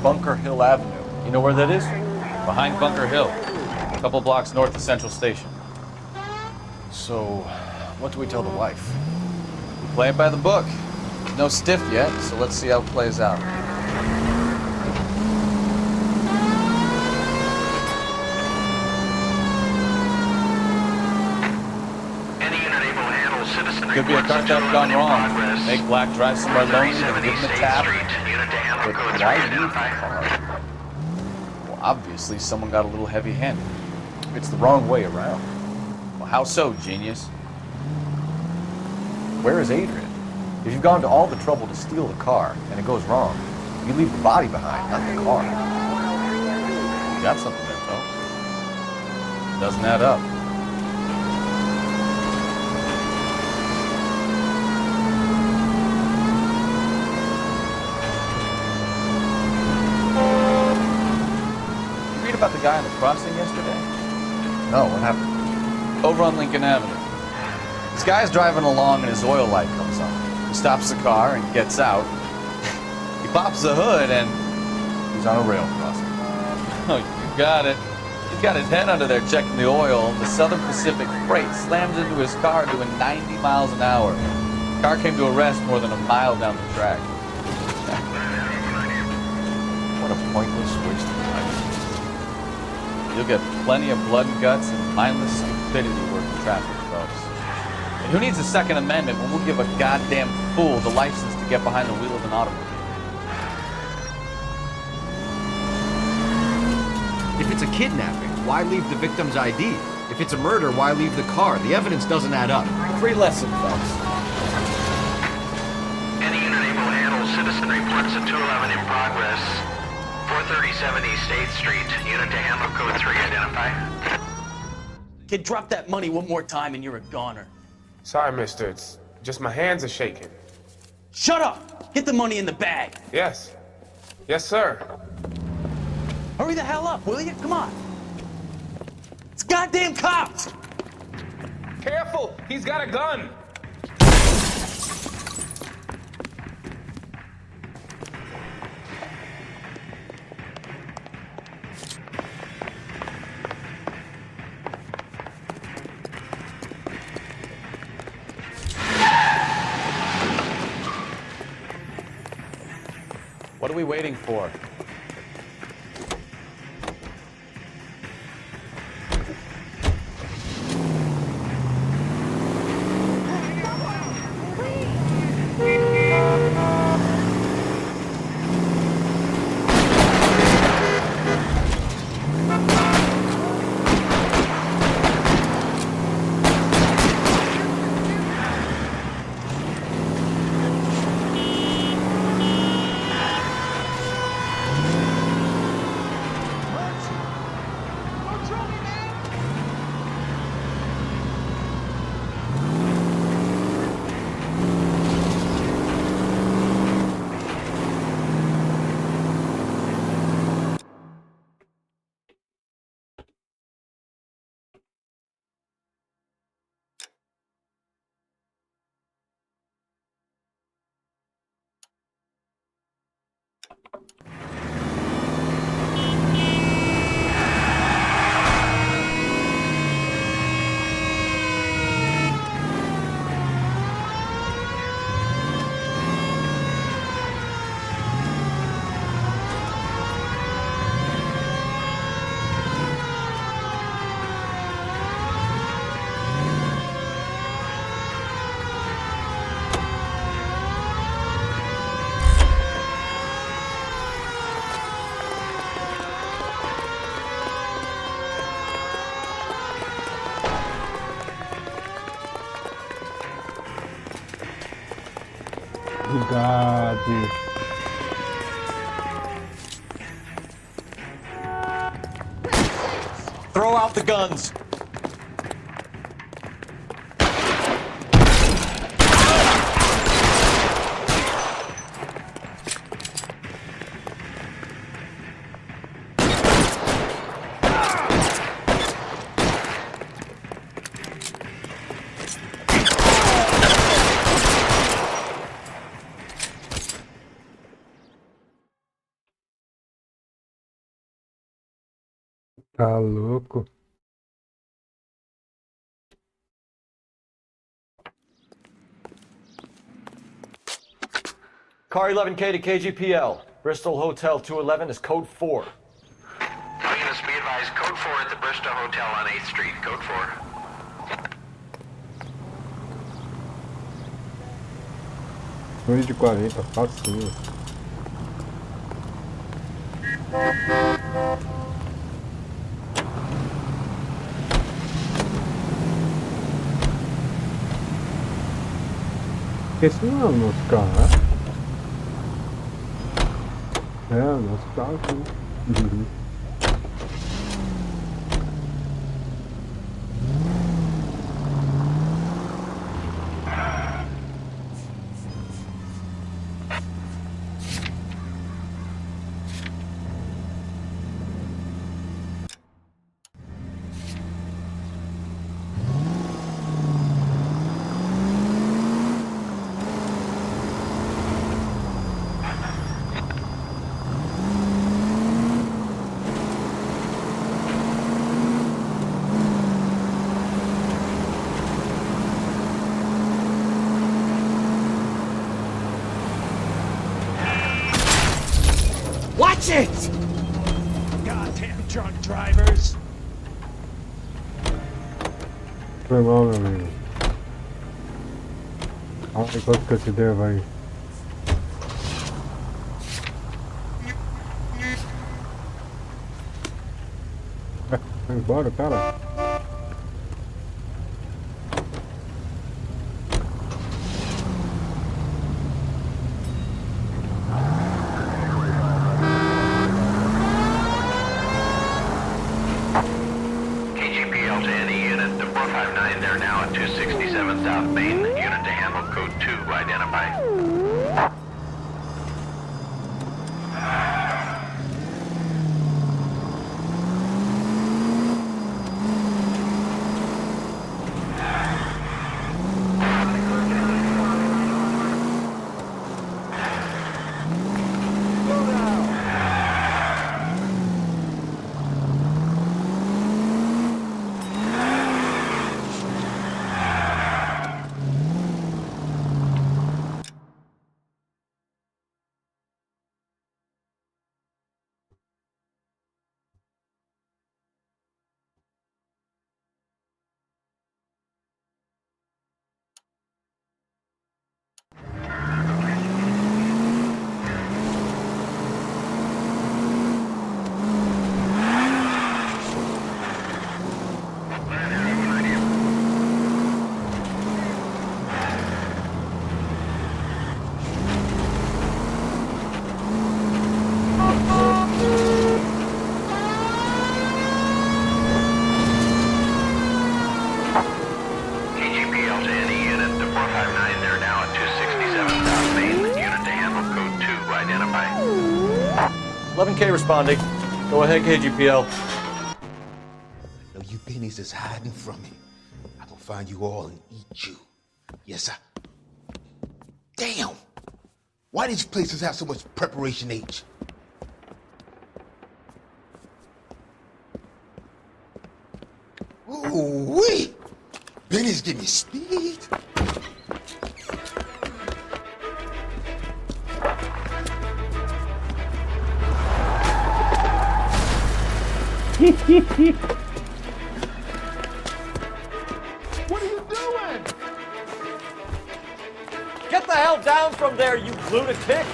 Bunker Hill Avenue. You know where that is? Behind Bunker Hill, a couple blocks north of Central Station. So, what do we tell the wife? We play it by the book. No stiff yet, so let's see how it plays out. Could be a car theft gone wrong. Make Black drive somewhere lonely and give him a tap. But why leave the car? Well, obviously someone got a little heavy-handed. It's the wrong way around. Well, how so, genius? Where is Adrian? If you've gone to all the trouble to steal the car and it goes wrong, you leave the body behind, not the car. You got something there, folks. Doesn't add up. About the guy on the crossing yesterday? No, what happened? Over on Lincoln Avenue. This guy's driving along and his oil light comes on. He stops the car and gets out. He pops the hood and he's on a rail crossing. Oh, you got it. He's got his head under there checking the oil. The Southern Pacific Freight slams into his car doing 90 miles an hour. The car came to a rest more than a mile down the track. What a pointless waste of time. You'll get plenty of blood and guts and mindless stupidity working traffic, folks. And who needs a Second Amendment when we'll give a goddamn fool the license to get behind the wheel of an automobile? If it's a kidnapping, why leave the victim's ID? If it's a murder, why leave the car? The evidence doesn't add up. Free lesson, folks. Any unit able to handle citizen reports at 211 in progress. 437 East 8th Street. Unit to handle code 3. Identify. Kid, drop that money one more time and you're a goner. Sorry, mister. It's just my hands are shaking. Shut up! Get the money in the bag. Yes. Yes, sir. Hurry the hell up, will you? Come on. It's goddamn cops! Careful! He's got a gun! What are we waiting for? Obrigado. Throw out the guns. Tá louco. Car 11K to KGPL. Bristol Hotel 211 is code 4. All units be advised, code 4 at the Bristol Hotel on 8th Street. Code 4. Dois de 40, facinho. Esse não é o nosso carro, né? É, o nosso carro, sim. Watch it! Goddamn drunk drivers! Foi mal, meu amigo. Olha enquanto que essa ideia vai. Vai embora, cara. KGPL to any unit. The 459, they're now at 267 South Main. Unit to handle code 2, identify. KGPL to any unit. The 459, they're now at 267 South Main. Unit to handle code 2, identify. 11K responding. Go ahead, KGPL. No, you pennies is hiding from me. I'm gonna find you all and eat you. Yes, sir. Damn! Why these places have so much preparation H? Ooh-wee! Benny's give me speed. What are you doing? Get the hell down from there, you lunatic!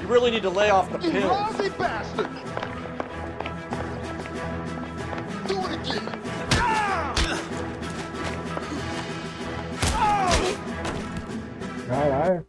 You really need to lay off the You pills. lousy bastard! Do it again! Caralho.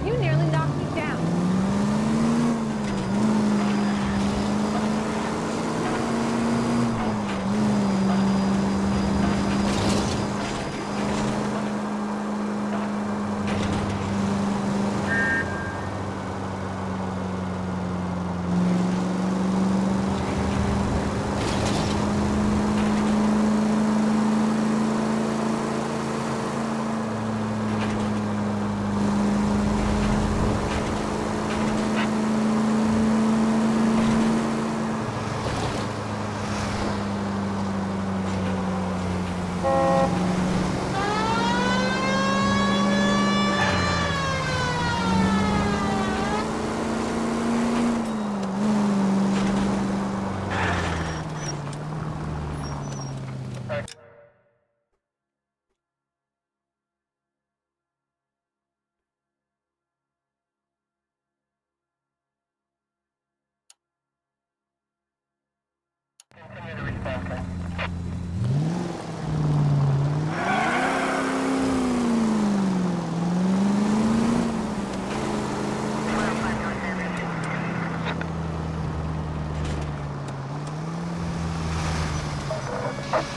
You nearly knocked me down.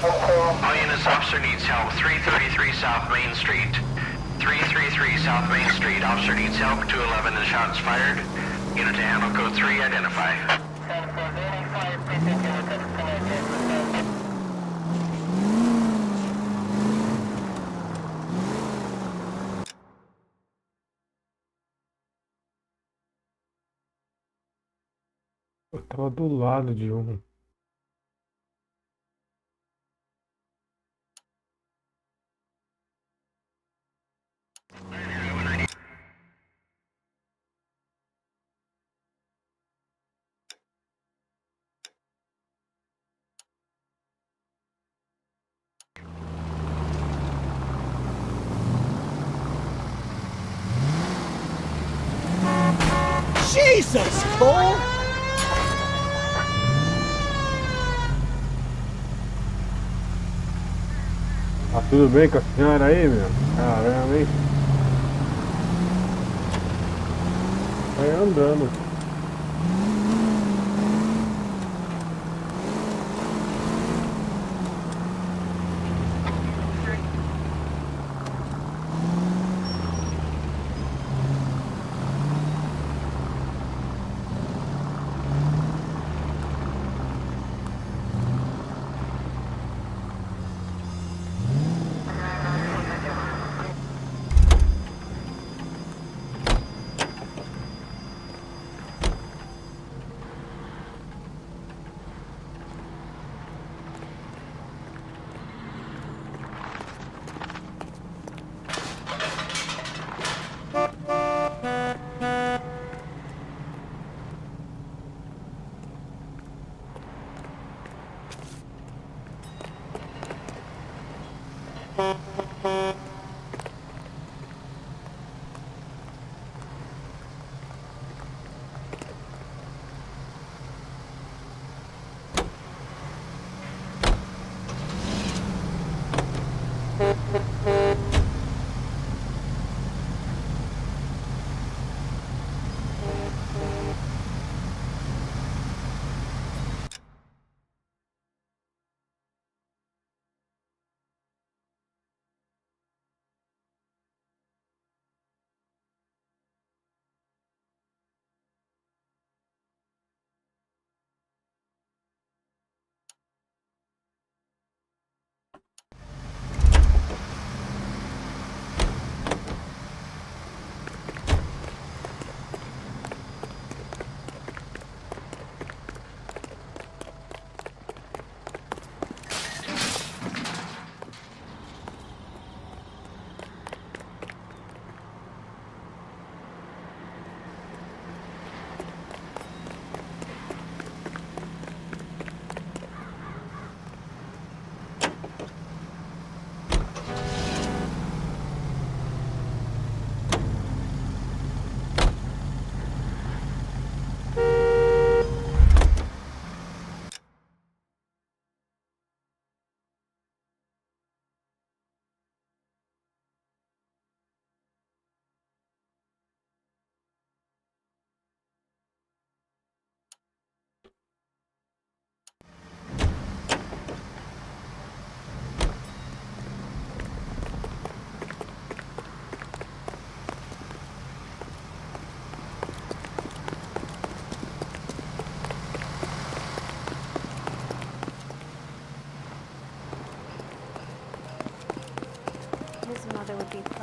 All units, officer needs help. 333 South Main Street. 333 South Main Street. Officer needs help. 211 and shots fired. Unit to handle code 3, identify. Eu tava do lado de um. Jesus, Cole! Tá tudo bem com a senhora aí, meu? Caramba, hein? Vai andando.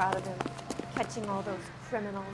proud of him, catching all those criminals.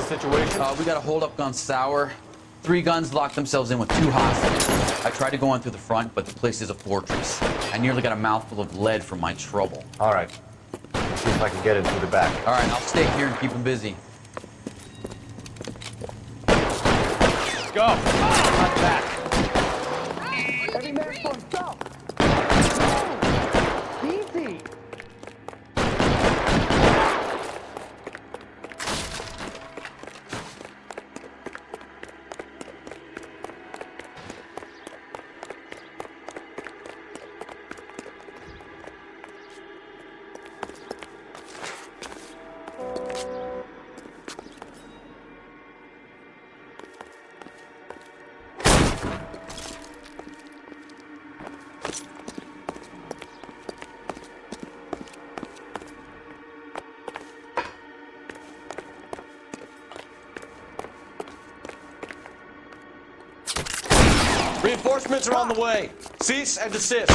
Situation? We got a hold-up gun sour. 3 guns locked themselves in with 2 hostages. I tried to go in through the front, but the place is a fortress. I nearly got a mouthful of lead from my trouble. All right. Let's see if I can get in through the back. All right, I'll stay here and keep them busy. Let's go. Not back. Every man for himself. Easy. Reinforcements are on the way. Cease and desist.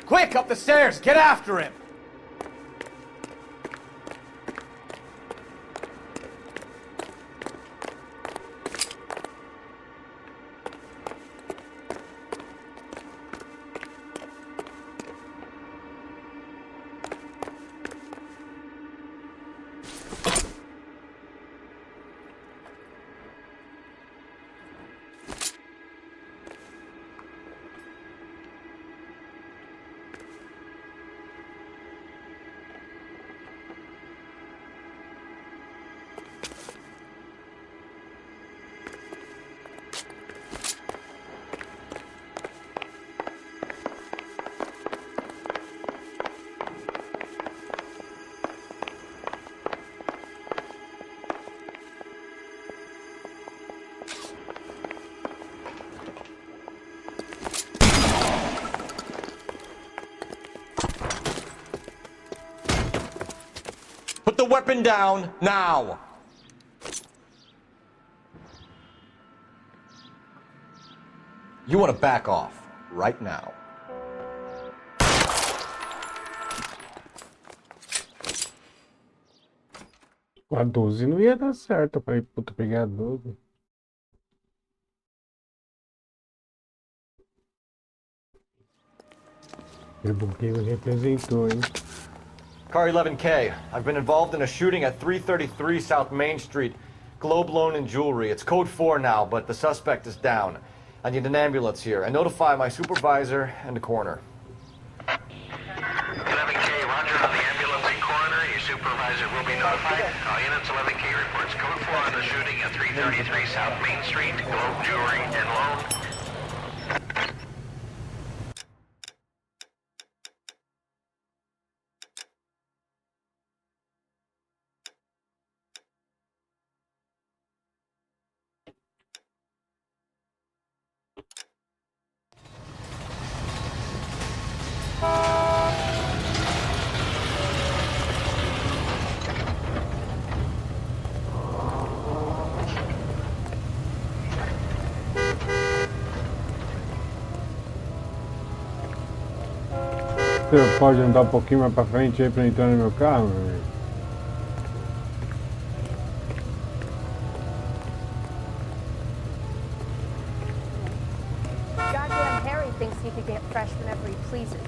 Quick, up the stairs! Get after him! Put the weapon down, now! You want to back off, right now. A 12 não ia dar certo. Eu falei, puta, peguei a 12. Aquele buquinho representou, hein? Car 11K, I've been involved in a shooting at 333 South Main Street. Globe loan and jewelry. It's code 4 now, but the suspect is down. I need an ambulance here. And notify my supervisor and the coroner. 11K, roger on the ambulance and coroner. Your supervisor will be notified. All units, 11K reports code 4 on the shooting at 333 South Main Street. Globe jewelry and loan. Você pode andar um pouquinho mais pra frente aí pra entrar no meu carro, meu amigo? Goddamn Harry thinks he could get fresh whenever he pleases.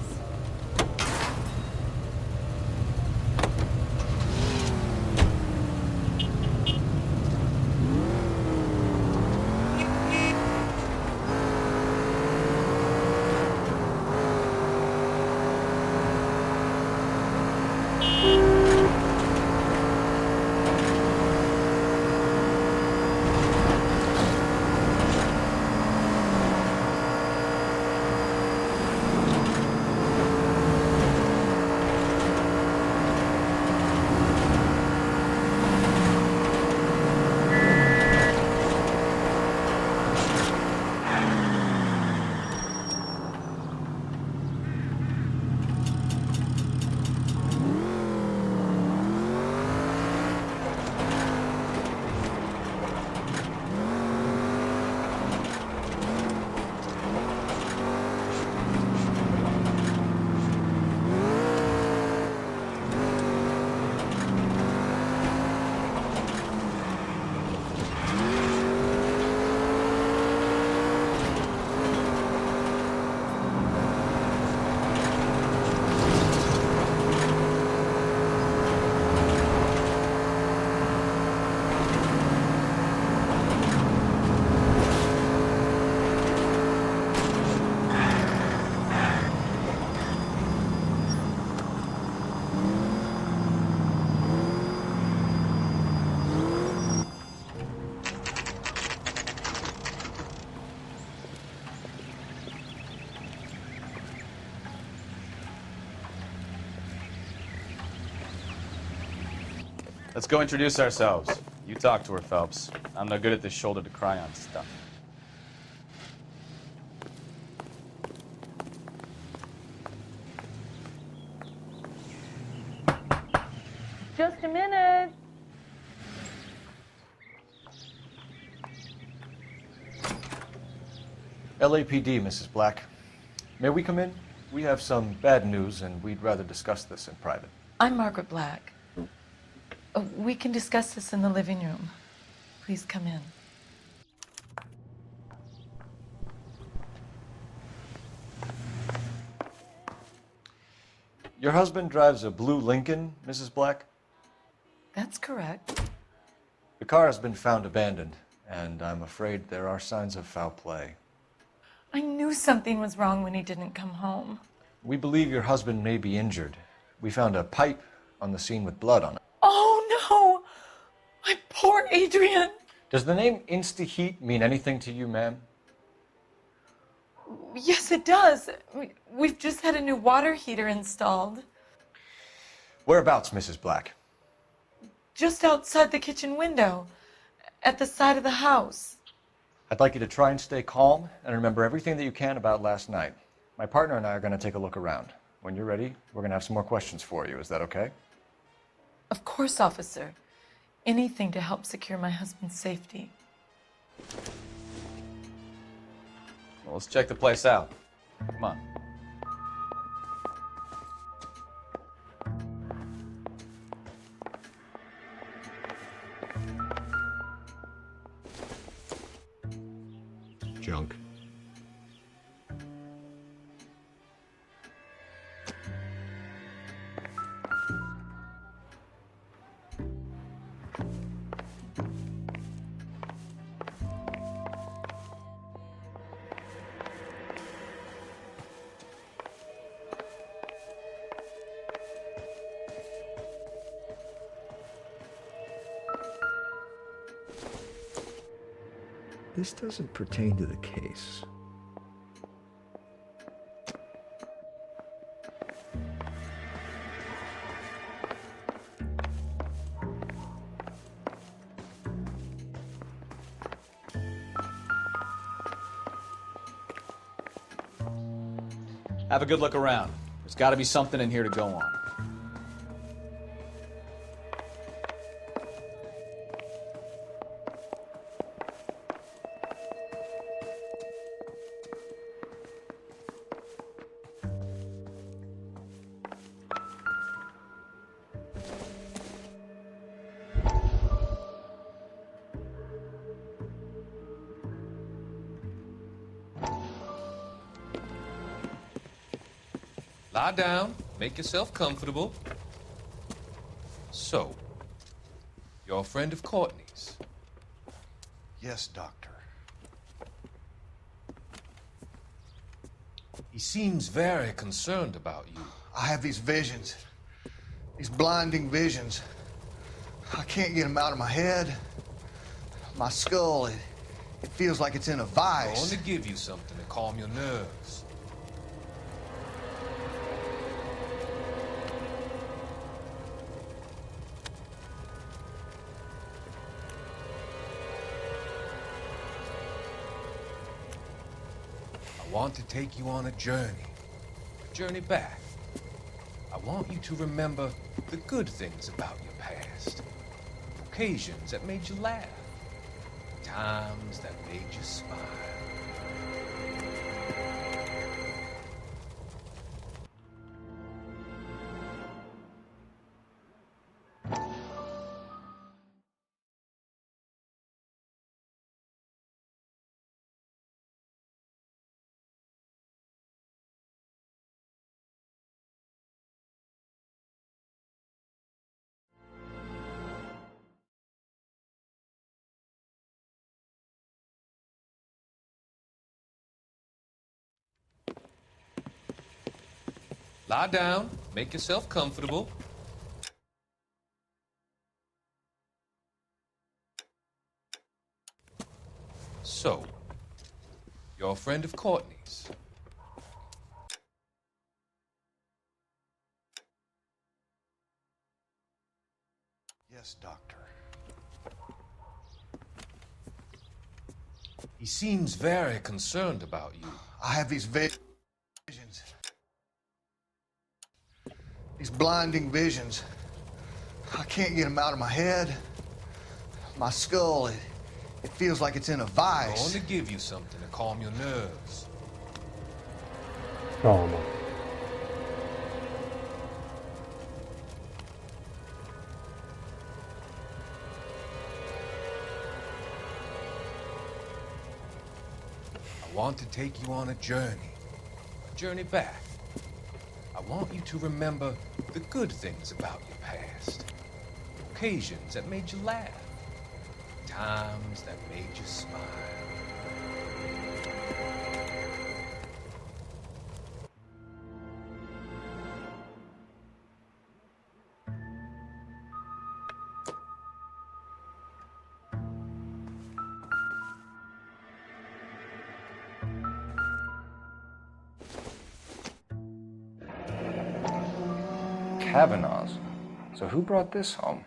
Let's go introduce ourselves. You talk to her, Phelps. I'm no good at this shoulder to cry on stuff. Just a minute. LAPD, Mrs. Black. May we come in? We have some bad news, and we'd rather discuss this in private. I'm Margaret Black. We can discuss this in the living room. Please come in. Your husband drives a blue Lincoln, Mrs. Black? That's correct. The car has been found abandoned, and I'm afraid there are signs of foul play. I knew something was wrong when he didn't come home. We believe your husband may be injured. We found a pipe on the scene with blood on it. Oh no! My poor Adrian! Does the name Insta-Heat mean anything to you, ma'am? Yes, it does. We've just had a new water heater installed. Whereabouts, Mrs. Black? Just outside the kitchen window, at the side of the house. I'd like you to try and stay calm and remember everything that you can about last night. My partner and I are going to take a look around. When you're ready, we're going to have some more questions for you. Is that okay? Of course. course, officer. Anything to help secure my husband's safety. Well, let's check the place out. Come on. Junk. This doesn't pertain to the case. Have a good look around. There's got to be something in here to go on. Lie down, make yourself comfortable. So, you're a friend of Courtney's? Yes, Doctor. He seems very concerned about you. I have these visions. These blinding visions. I can't get them out of my head. My skull, it feels like it's in a I'm vice. going to give you something to calm your nerves. I want to take you on a journey back. I want you to remember the good things about your past, occasions that made you laugh, times that made you smile. Lie down, make yourself comfortable. So, you're a friend of Courtney's? Yes, Doctor. He seems very concerned about you. I have these visions. These blinding visions. I can't get them out of my head. My skull, it feels like it's in a I'm vice. going to give you something to calm your nerves. Calma. I want to take you on a journey back. I want you to remember the good things about your past, occasions that made you laugh, times that made you smile. Cavanaugh's. So who brought this home?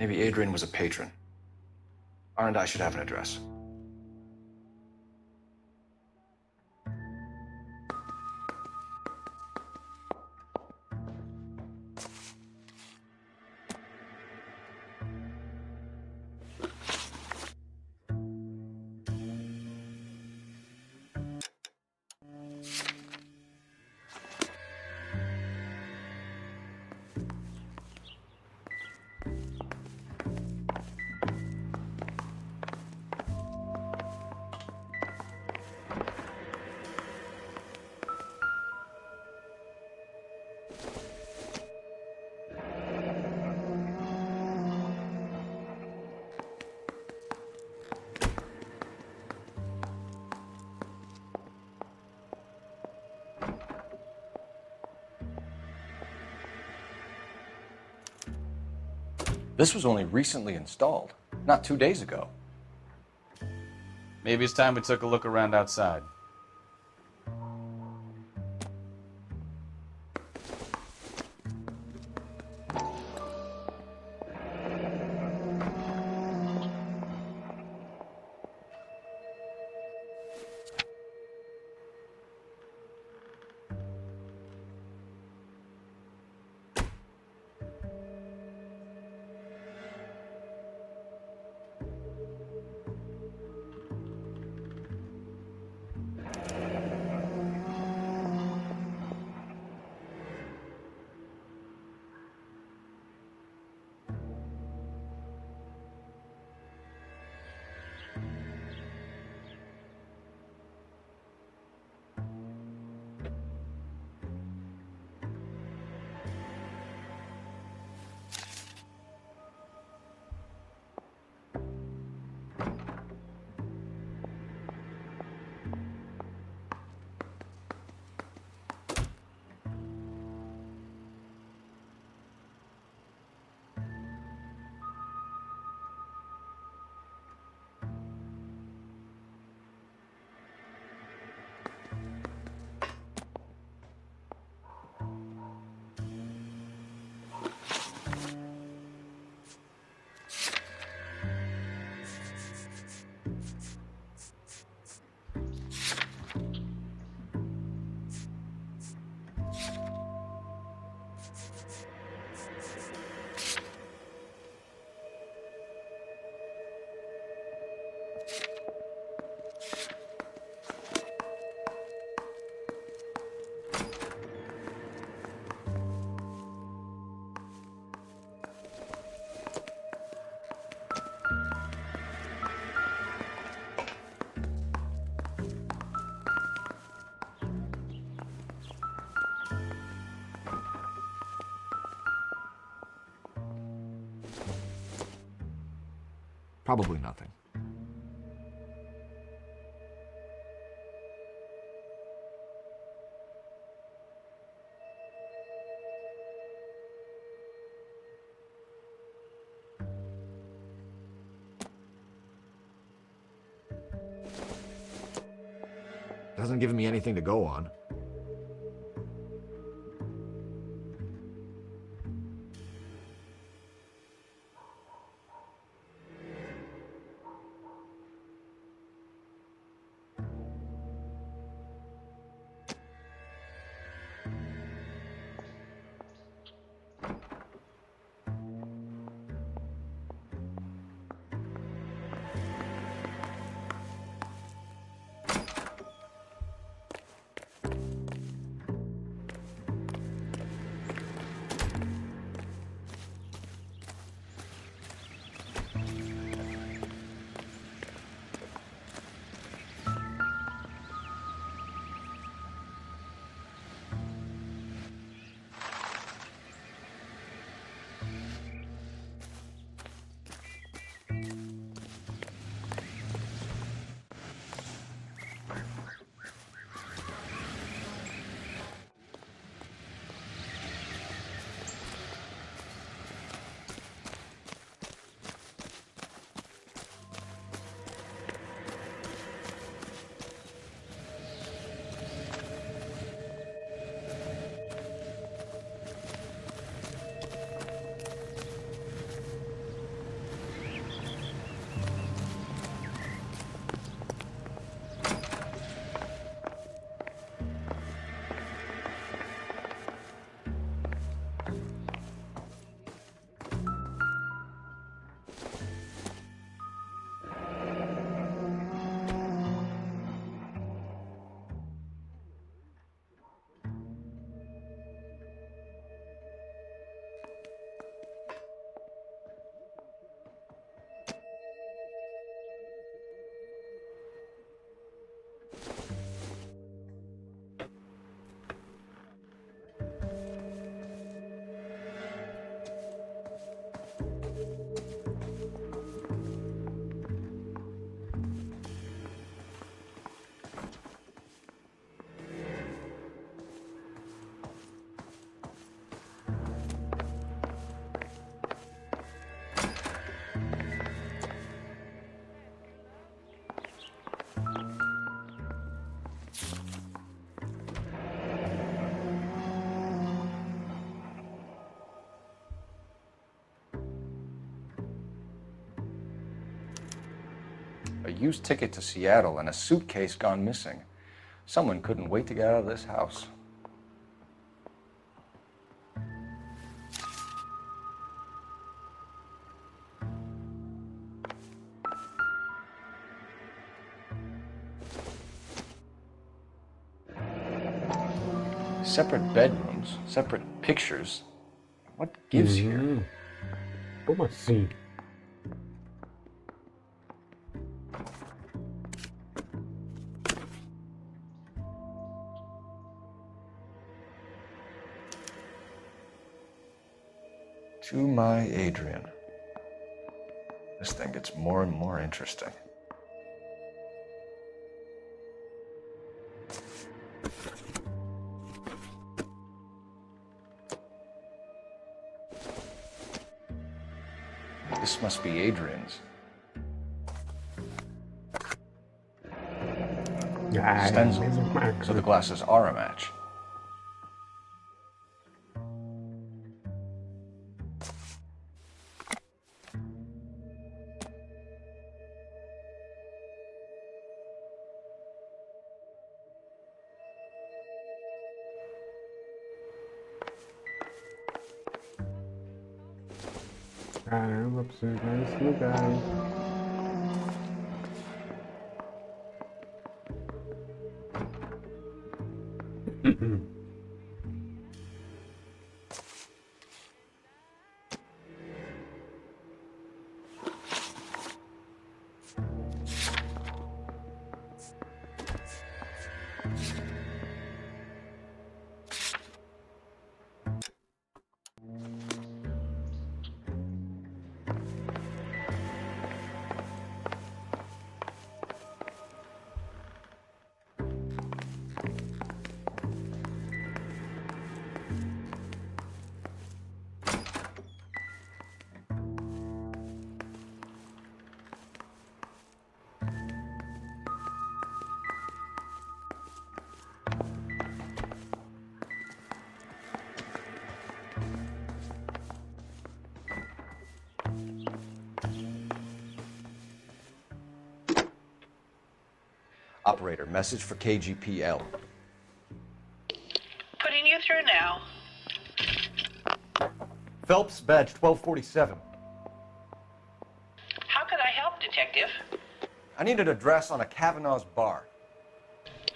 Maybe Adrian was a patron. R&I should have an address. This was only recently installed, not 2 days ago. Maybe it's time we took a look around outside. Probably nothing. Doesn't give me anything to go on. A used ticket to Seattle and a suitcase gone missing. Someone couldn't wait to get out of this house. Separate bedrooms, separate pictures. What gives here? Como assim? To my Adrian. This thing gets more and more interesting. This must be Adrian's. Stencil. So the glasses are a match. Caramba, preciso ir nesse lugar, hein? Operator, message for KGPL. Putting you through now. Phelps, badge 1247. How could I help, Detective? I need an address on a Kavanaugh's bar.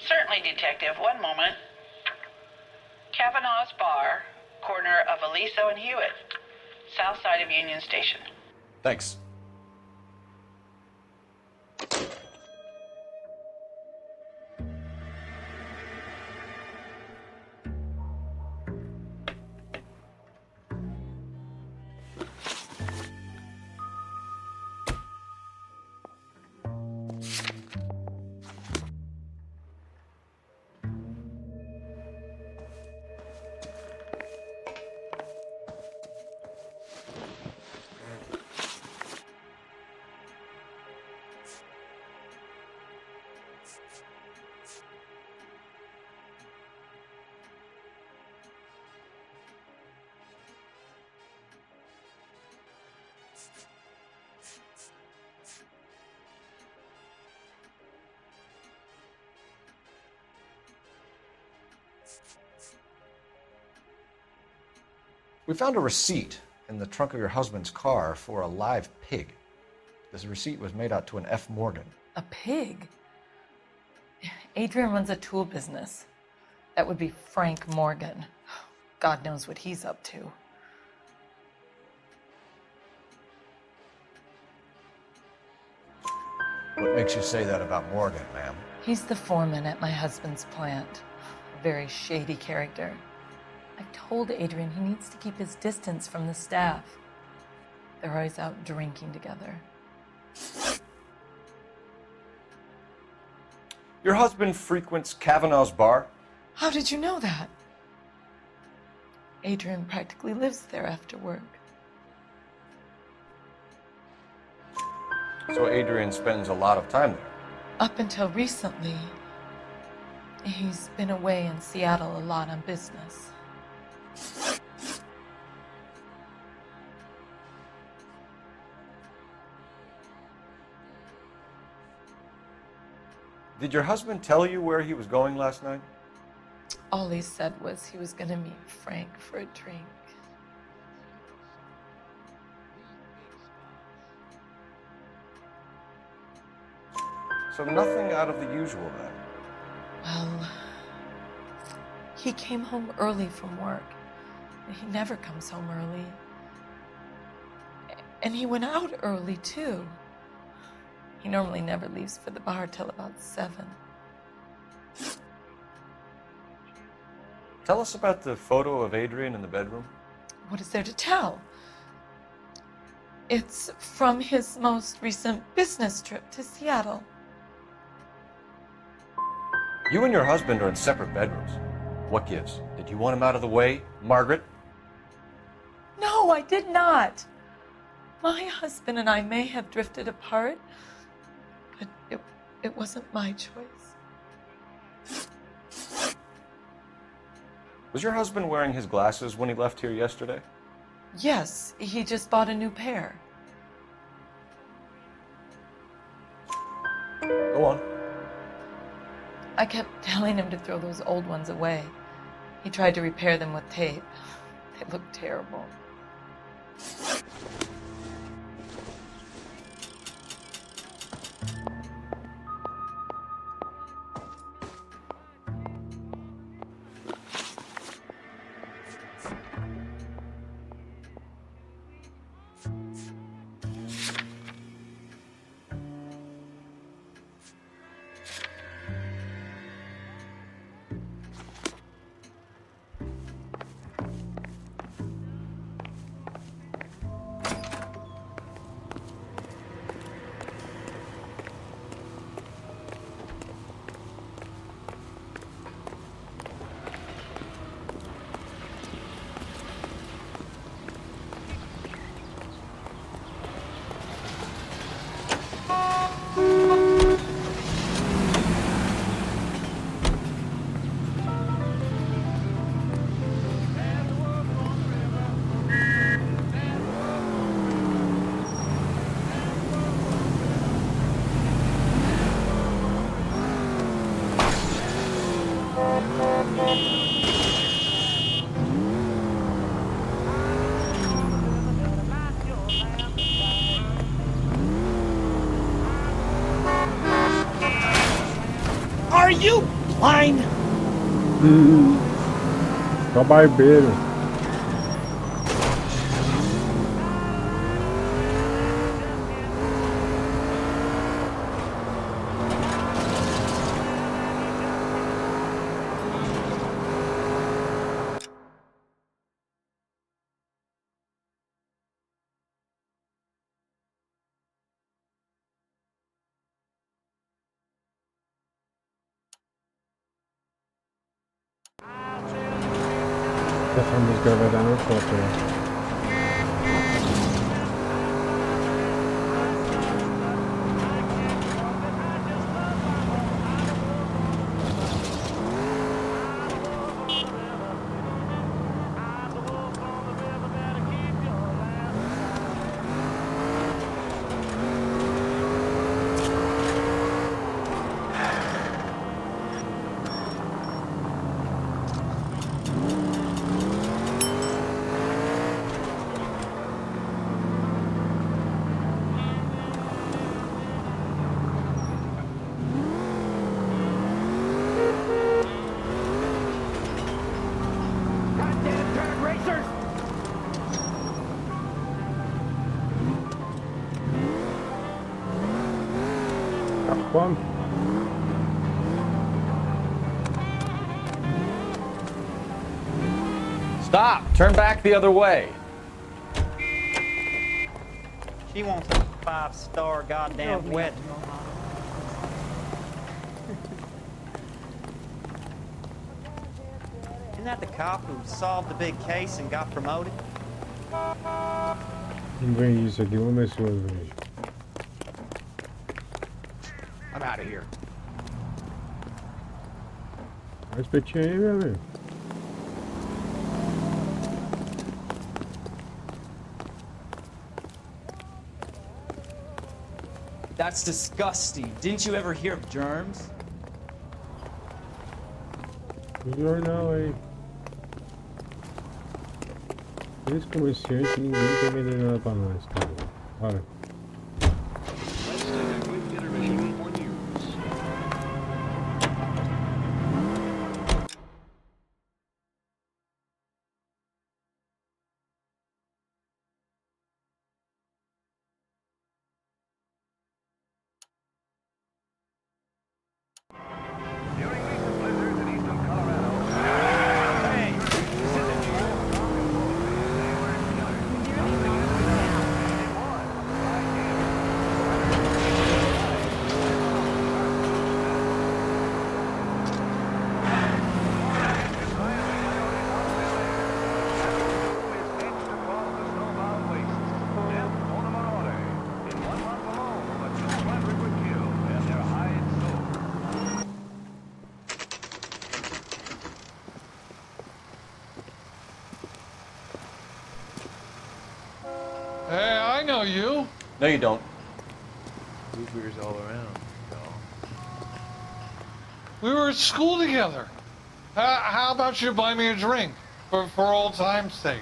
Certainly, Detective. One moment. Kavanaugh's Bar, corner of Aliso and Hewitt, south side of Union Station. Thanks. We found a receipt in the trunk of your husband's car for a live pig. This receipt was made out to an F. Morgan. A pig? Adrian runs a tool business. That would be Frank Morgan. God knows what he's up to. What makes you say that about Morgan, ma'am? He's the foreman at my husband's plant. A very shady character. I've told Adrian he needs to keep his distance from the staff. They're always out drinking together. Your husband frequents Kavanaugh's bar? How did you know that? Adrian practically lives there after work. So Adrian spends a lot of time there? Up until recently, he's been away in Seattle a lot on business. Did your husband tell you where he was going last night? All he said was he was gonna meet Frank for a drink. So nothing out of the usual then? Well, he came home early from work. He never comes home early. And he went out early, too. He normally never leaves for the bar till about 7. Tell us about the photo of Adrian in the bedroom. What is there to tell? It's from his most recent business trip to Seattle. You and your husband are in separate bedrooms. What gives? Did you want him out of the way, Margaret? No, I did not. My husband and I may have drifted apart, but it wasn't my choice. Was your husband wearing his glasses when he left here yesterday? Yes, he just bought a new pair. Go on. I kept telling him to throw those old ones away. He tried to repair them with tape. They looked terrible. Are you blind? Só barbeiro. Essa música vai dar na foto, né? Fome. Stop! Turn back the other way. She wants a 5-star goddamn wedding. Isn't that the cop who solved the big case and got promoted? Não vem isso aqui, vamos ver se eu vejo. I'm out of here. Mais espetinho aí, meu amigo. That's disgusting. Didn't you ever hear of germs? No jornal aí. Esse comerciante, ninguém quer vender nada pra nós, cara. Olha. Hey, I know you. No, you don't. Goobers all around. We were at school together. How about you buy me a drink for old time's sake?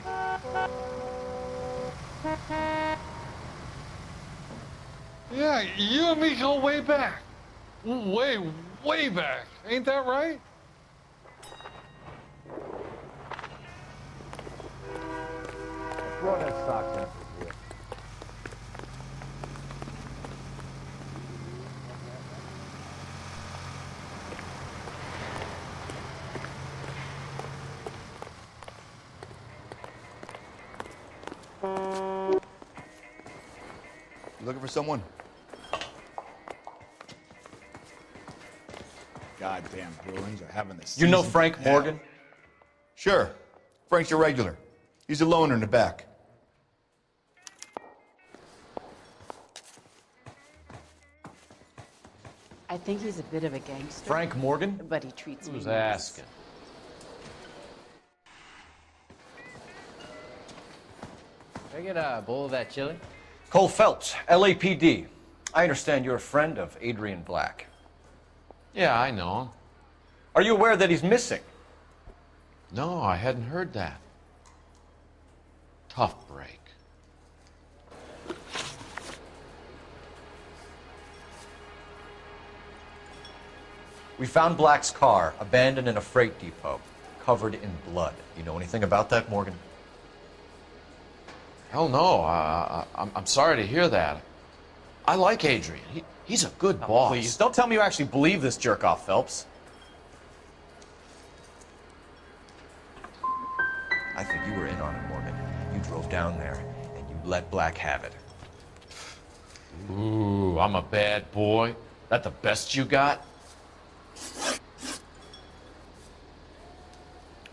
Yeah, you and me go way back. Way back. Ain't that right? Brought that sock down. You looking for someone? Goddamn Bruins are having this. You know Frank Morgan? Sure. Frank's a regular. He's a loner in the back. I think he's a bit of a gangster. Frank Morgan? But he treats me Who's nice. asking? Can I get a bowl of that chili? Cole Phelps, LAPD. I understand you're a friend of Adrian Black. Yeah, I know him. Are you aware that he's missing? No, I hadn't heard that. Tough break. We found Black's car abandoned in a freight depot, covered in blood. You know anything about that, Morgan? Hell no. I'm sorry to hear that. I like Adrian. He's a good boss. Please, don't tell me you actually believe this jerk-off, Phelps. I think you were in on it, Morgan. You drove down there, and you let Black have it. Ooh, I'm a bad boy. That the best you got?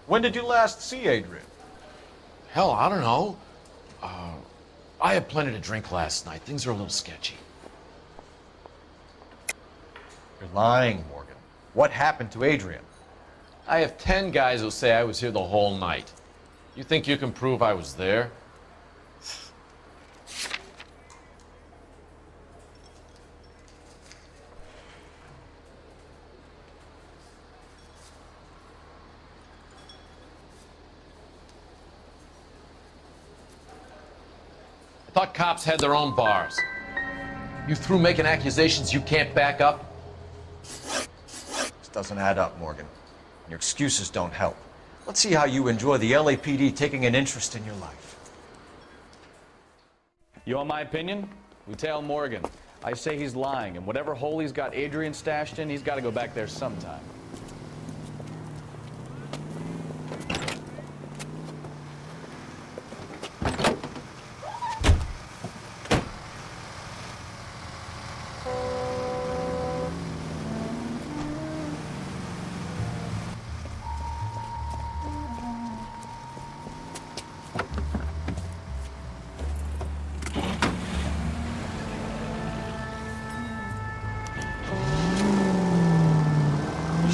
When did you last see Adrian? Hell, I don't know. I had plenty to drink last night. Things are a little sketchy. You're lying, Morgan. What happened to Adrian? I have 10 guys who say I was here the whole night. You think you can prove I was there? I thought cops had their own bars. You through making accusations you can't back up? This doesn't add up, Morgan. Your excuses don't help. Let's see how you enjoy the LAPD taking an interest in your life. You want my opinion? Lieutenant Morgan. I say he's lying, and whatever hole he's got Adrian stashed in, he's got to go back there sometime.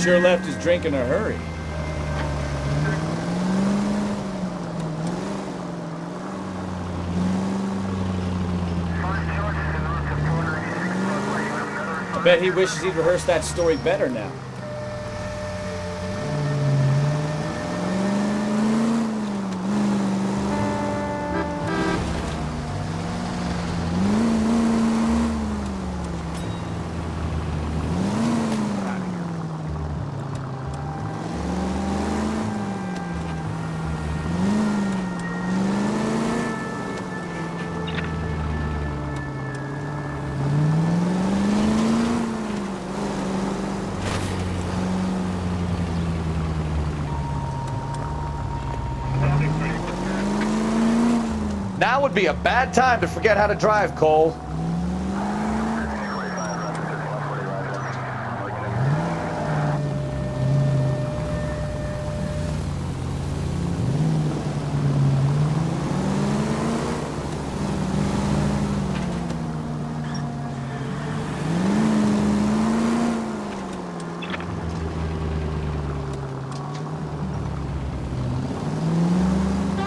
Sure left his drink in a hurry. I bet he wishes he'd rehearsed that story better now. Now would be a bad time to forget how to drive, Cole.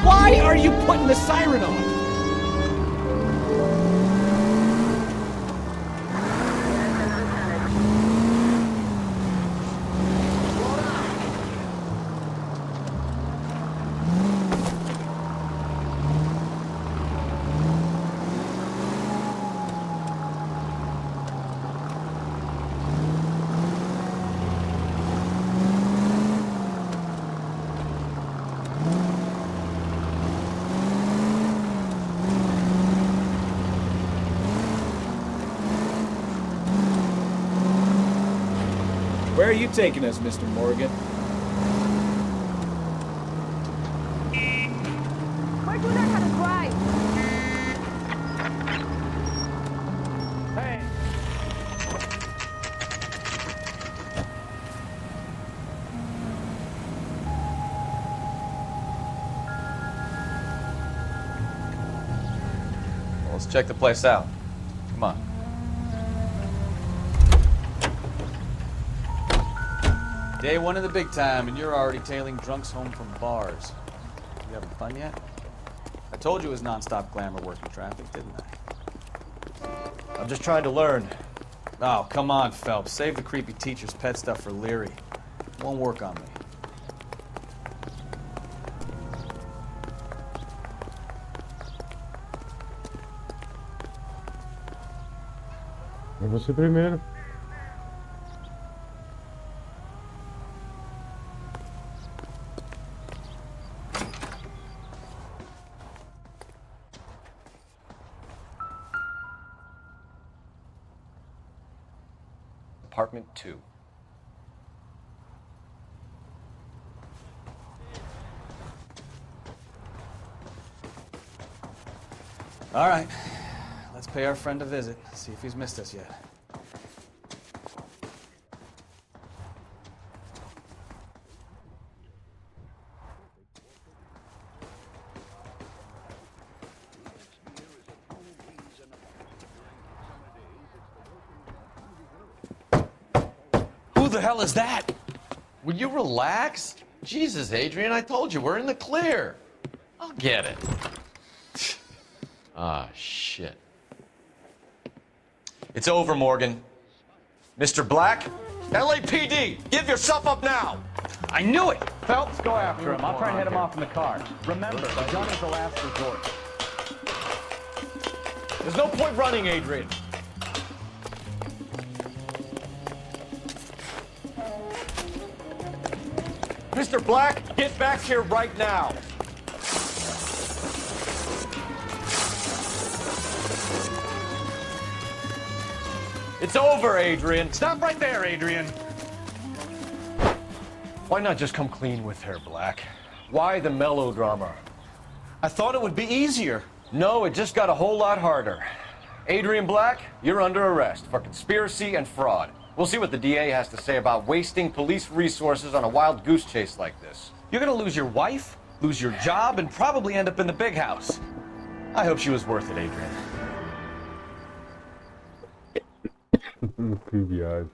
Why are you putting the siren on? Where are you taking us, Mr. Morgan? Where do they have a drive? Hey! Well, let's check the place out. Come on. Day one of the big time, and you're already tailing drunks home from bars. You having fun yet? I told you it was non-stop glamour working traffic, didn't I? I'm just trying to learn. Oh, come on, Phelps. Save the creepy teacher's pet stuff for Leary. Won't work on me. É você primeiro. Apartment 2. All right. Let's pay our friend a visit, see if he's missed us yet. Who the hell is that? Will you relax? Jesus, Adrian, I told you, we're in the clear. I'll get it. Ah, shit. It's over, Morgan. Mr. Black? LAPD, give yourself up now! I knew it! Phelps, go after him. I'll try and head him off in the car. Remember, the gun is the last resort. There's no point running, Adrian. Mr. Black, get back here right now. It's over, Adrian. Stop right there, Adrian. Why not just come clean with her, Black? Why the melodrama? I thought it would be easier. No, it just got a whole lot harder. Adrian Black, you're under arrest for conspiracy and fraud. We'll see what the DA has to say about wasting police resources on a wild goose chase like this. You're gonna lose your wife, lose your job, and probably end up in the big house. I hope she was worth it, Adrian. Que viagem.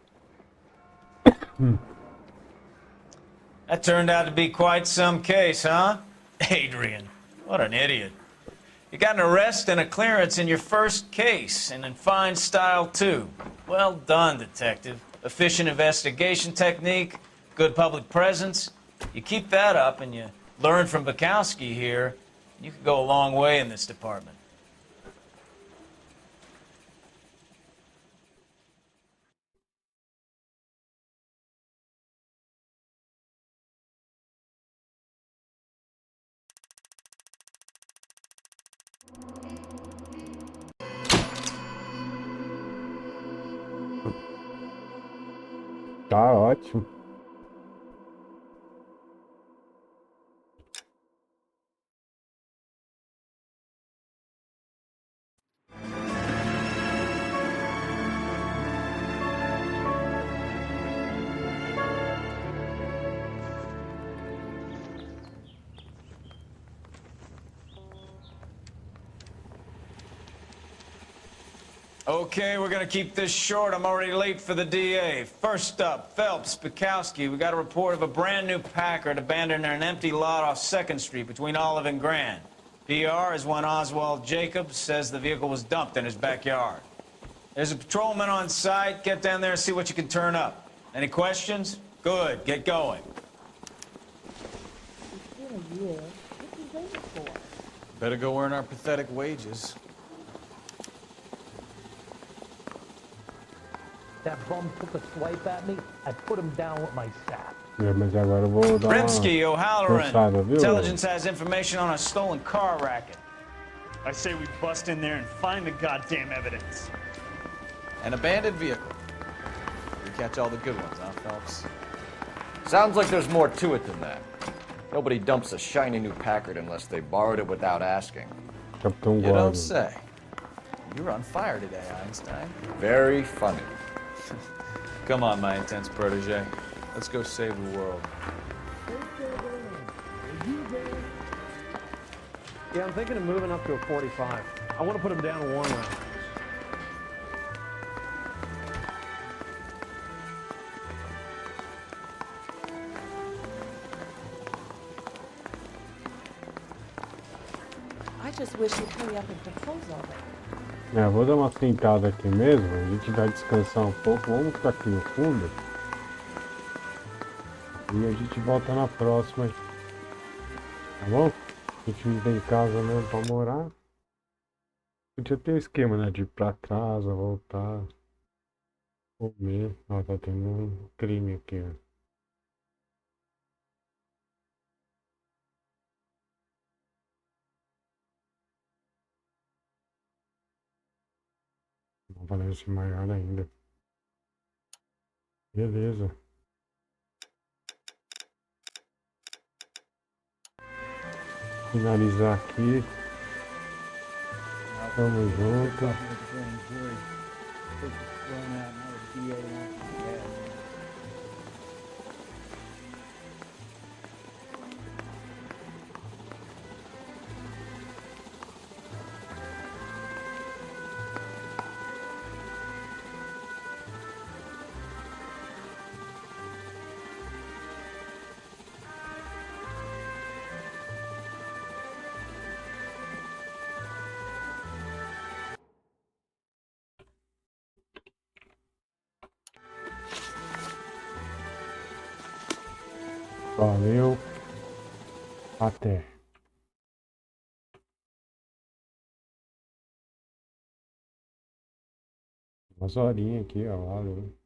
That turned out to be quite some case, huh? Adrian, what an idiot. You got an arrest and a clearance in your first case, and in fine style, too. Well done, detective. Efficient investigation technique, good public presence. You keep that up and you learn from Bukowski here, you could go a long way in this department. Tá ótimo. Okay, we're gonna keep this short. I'm already late for the DA. First up, Phelps, Bukowski. We got a report of a brand new Packard abandoned in an empty lot off 2nd Street between Olive and Grand. PR is one Oswald Jacobs says the vehicle was dumped in his backyard. There's a patrolman on site. Get down there and see what you can turn up. Any questions? Good, get going. Better go earn our pathetic wages. That bum took a swipe at me, I put him down with my shaft. É, mas agora eu vou dar Rimsky, O'Halloran. forçada, viu? Intelligence has information on a stolen car racket. I say we bust in there and find the goddamn evidence. An abandoned vehicle. We catch all the good ones, huh, Phelps? Sounds like there's more to it than that. Nobody dumps a shiny new Packard unless they borrowed it without asking. Capitão You Gordon. don't say. You're on fire today, Einstein. Very funny. Come on, my intense protege. Let's go save the world. Yeah, I'm thinking of moving up to a 45. I want to put him down to 1 round. I just wish you'd hurry up and propose already. É, vou dar uma sentada aqui mesmo, a gente vai descansar um pouco, vamos ficar aqui no fundo. E a gente volta na próxima. Tá bom? A gente não tem casa mesmo pra morar. Podia ter um esquema, né? De ir pra casa, voltar. Comer. Ó, tá tendo um crime aqui, ó. Não parece maior ainda. Beleza. Finalizar aqui. Tamo junto. Valeu. Até. Umas horinhas aqui, ó. Valeu.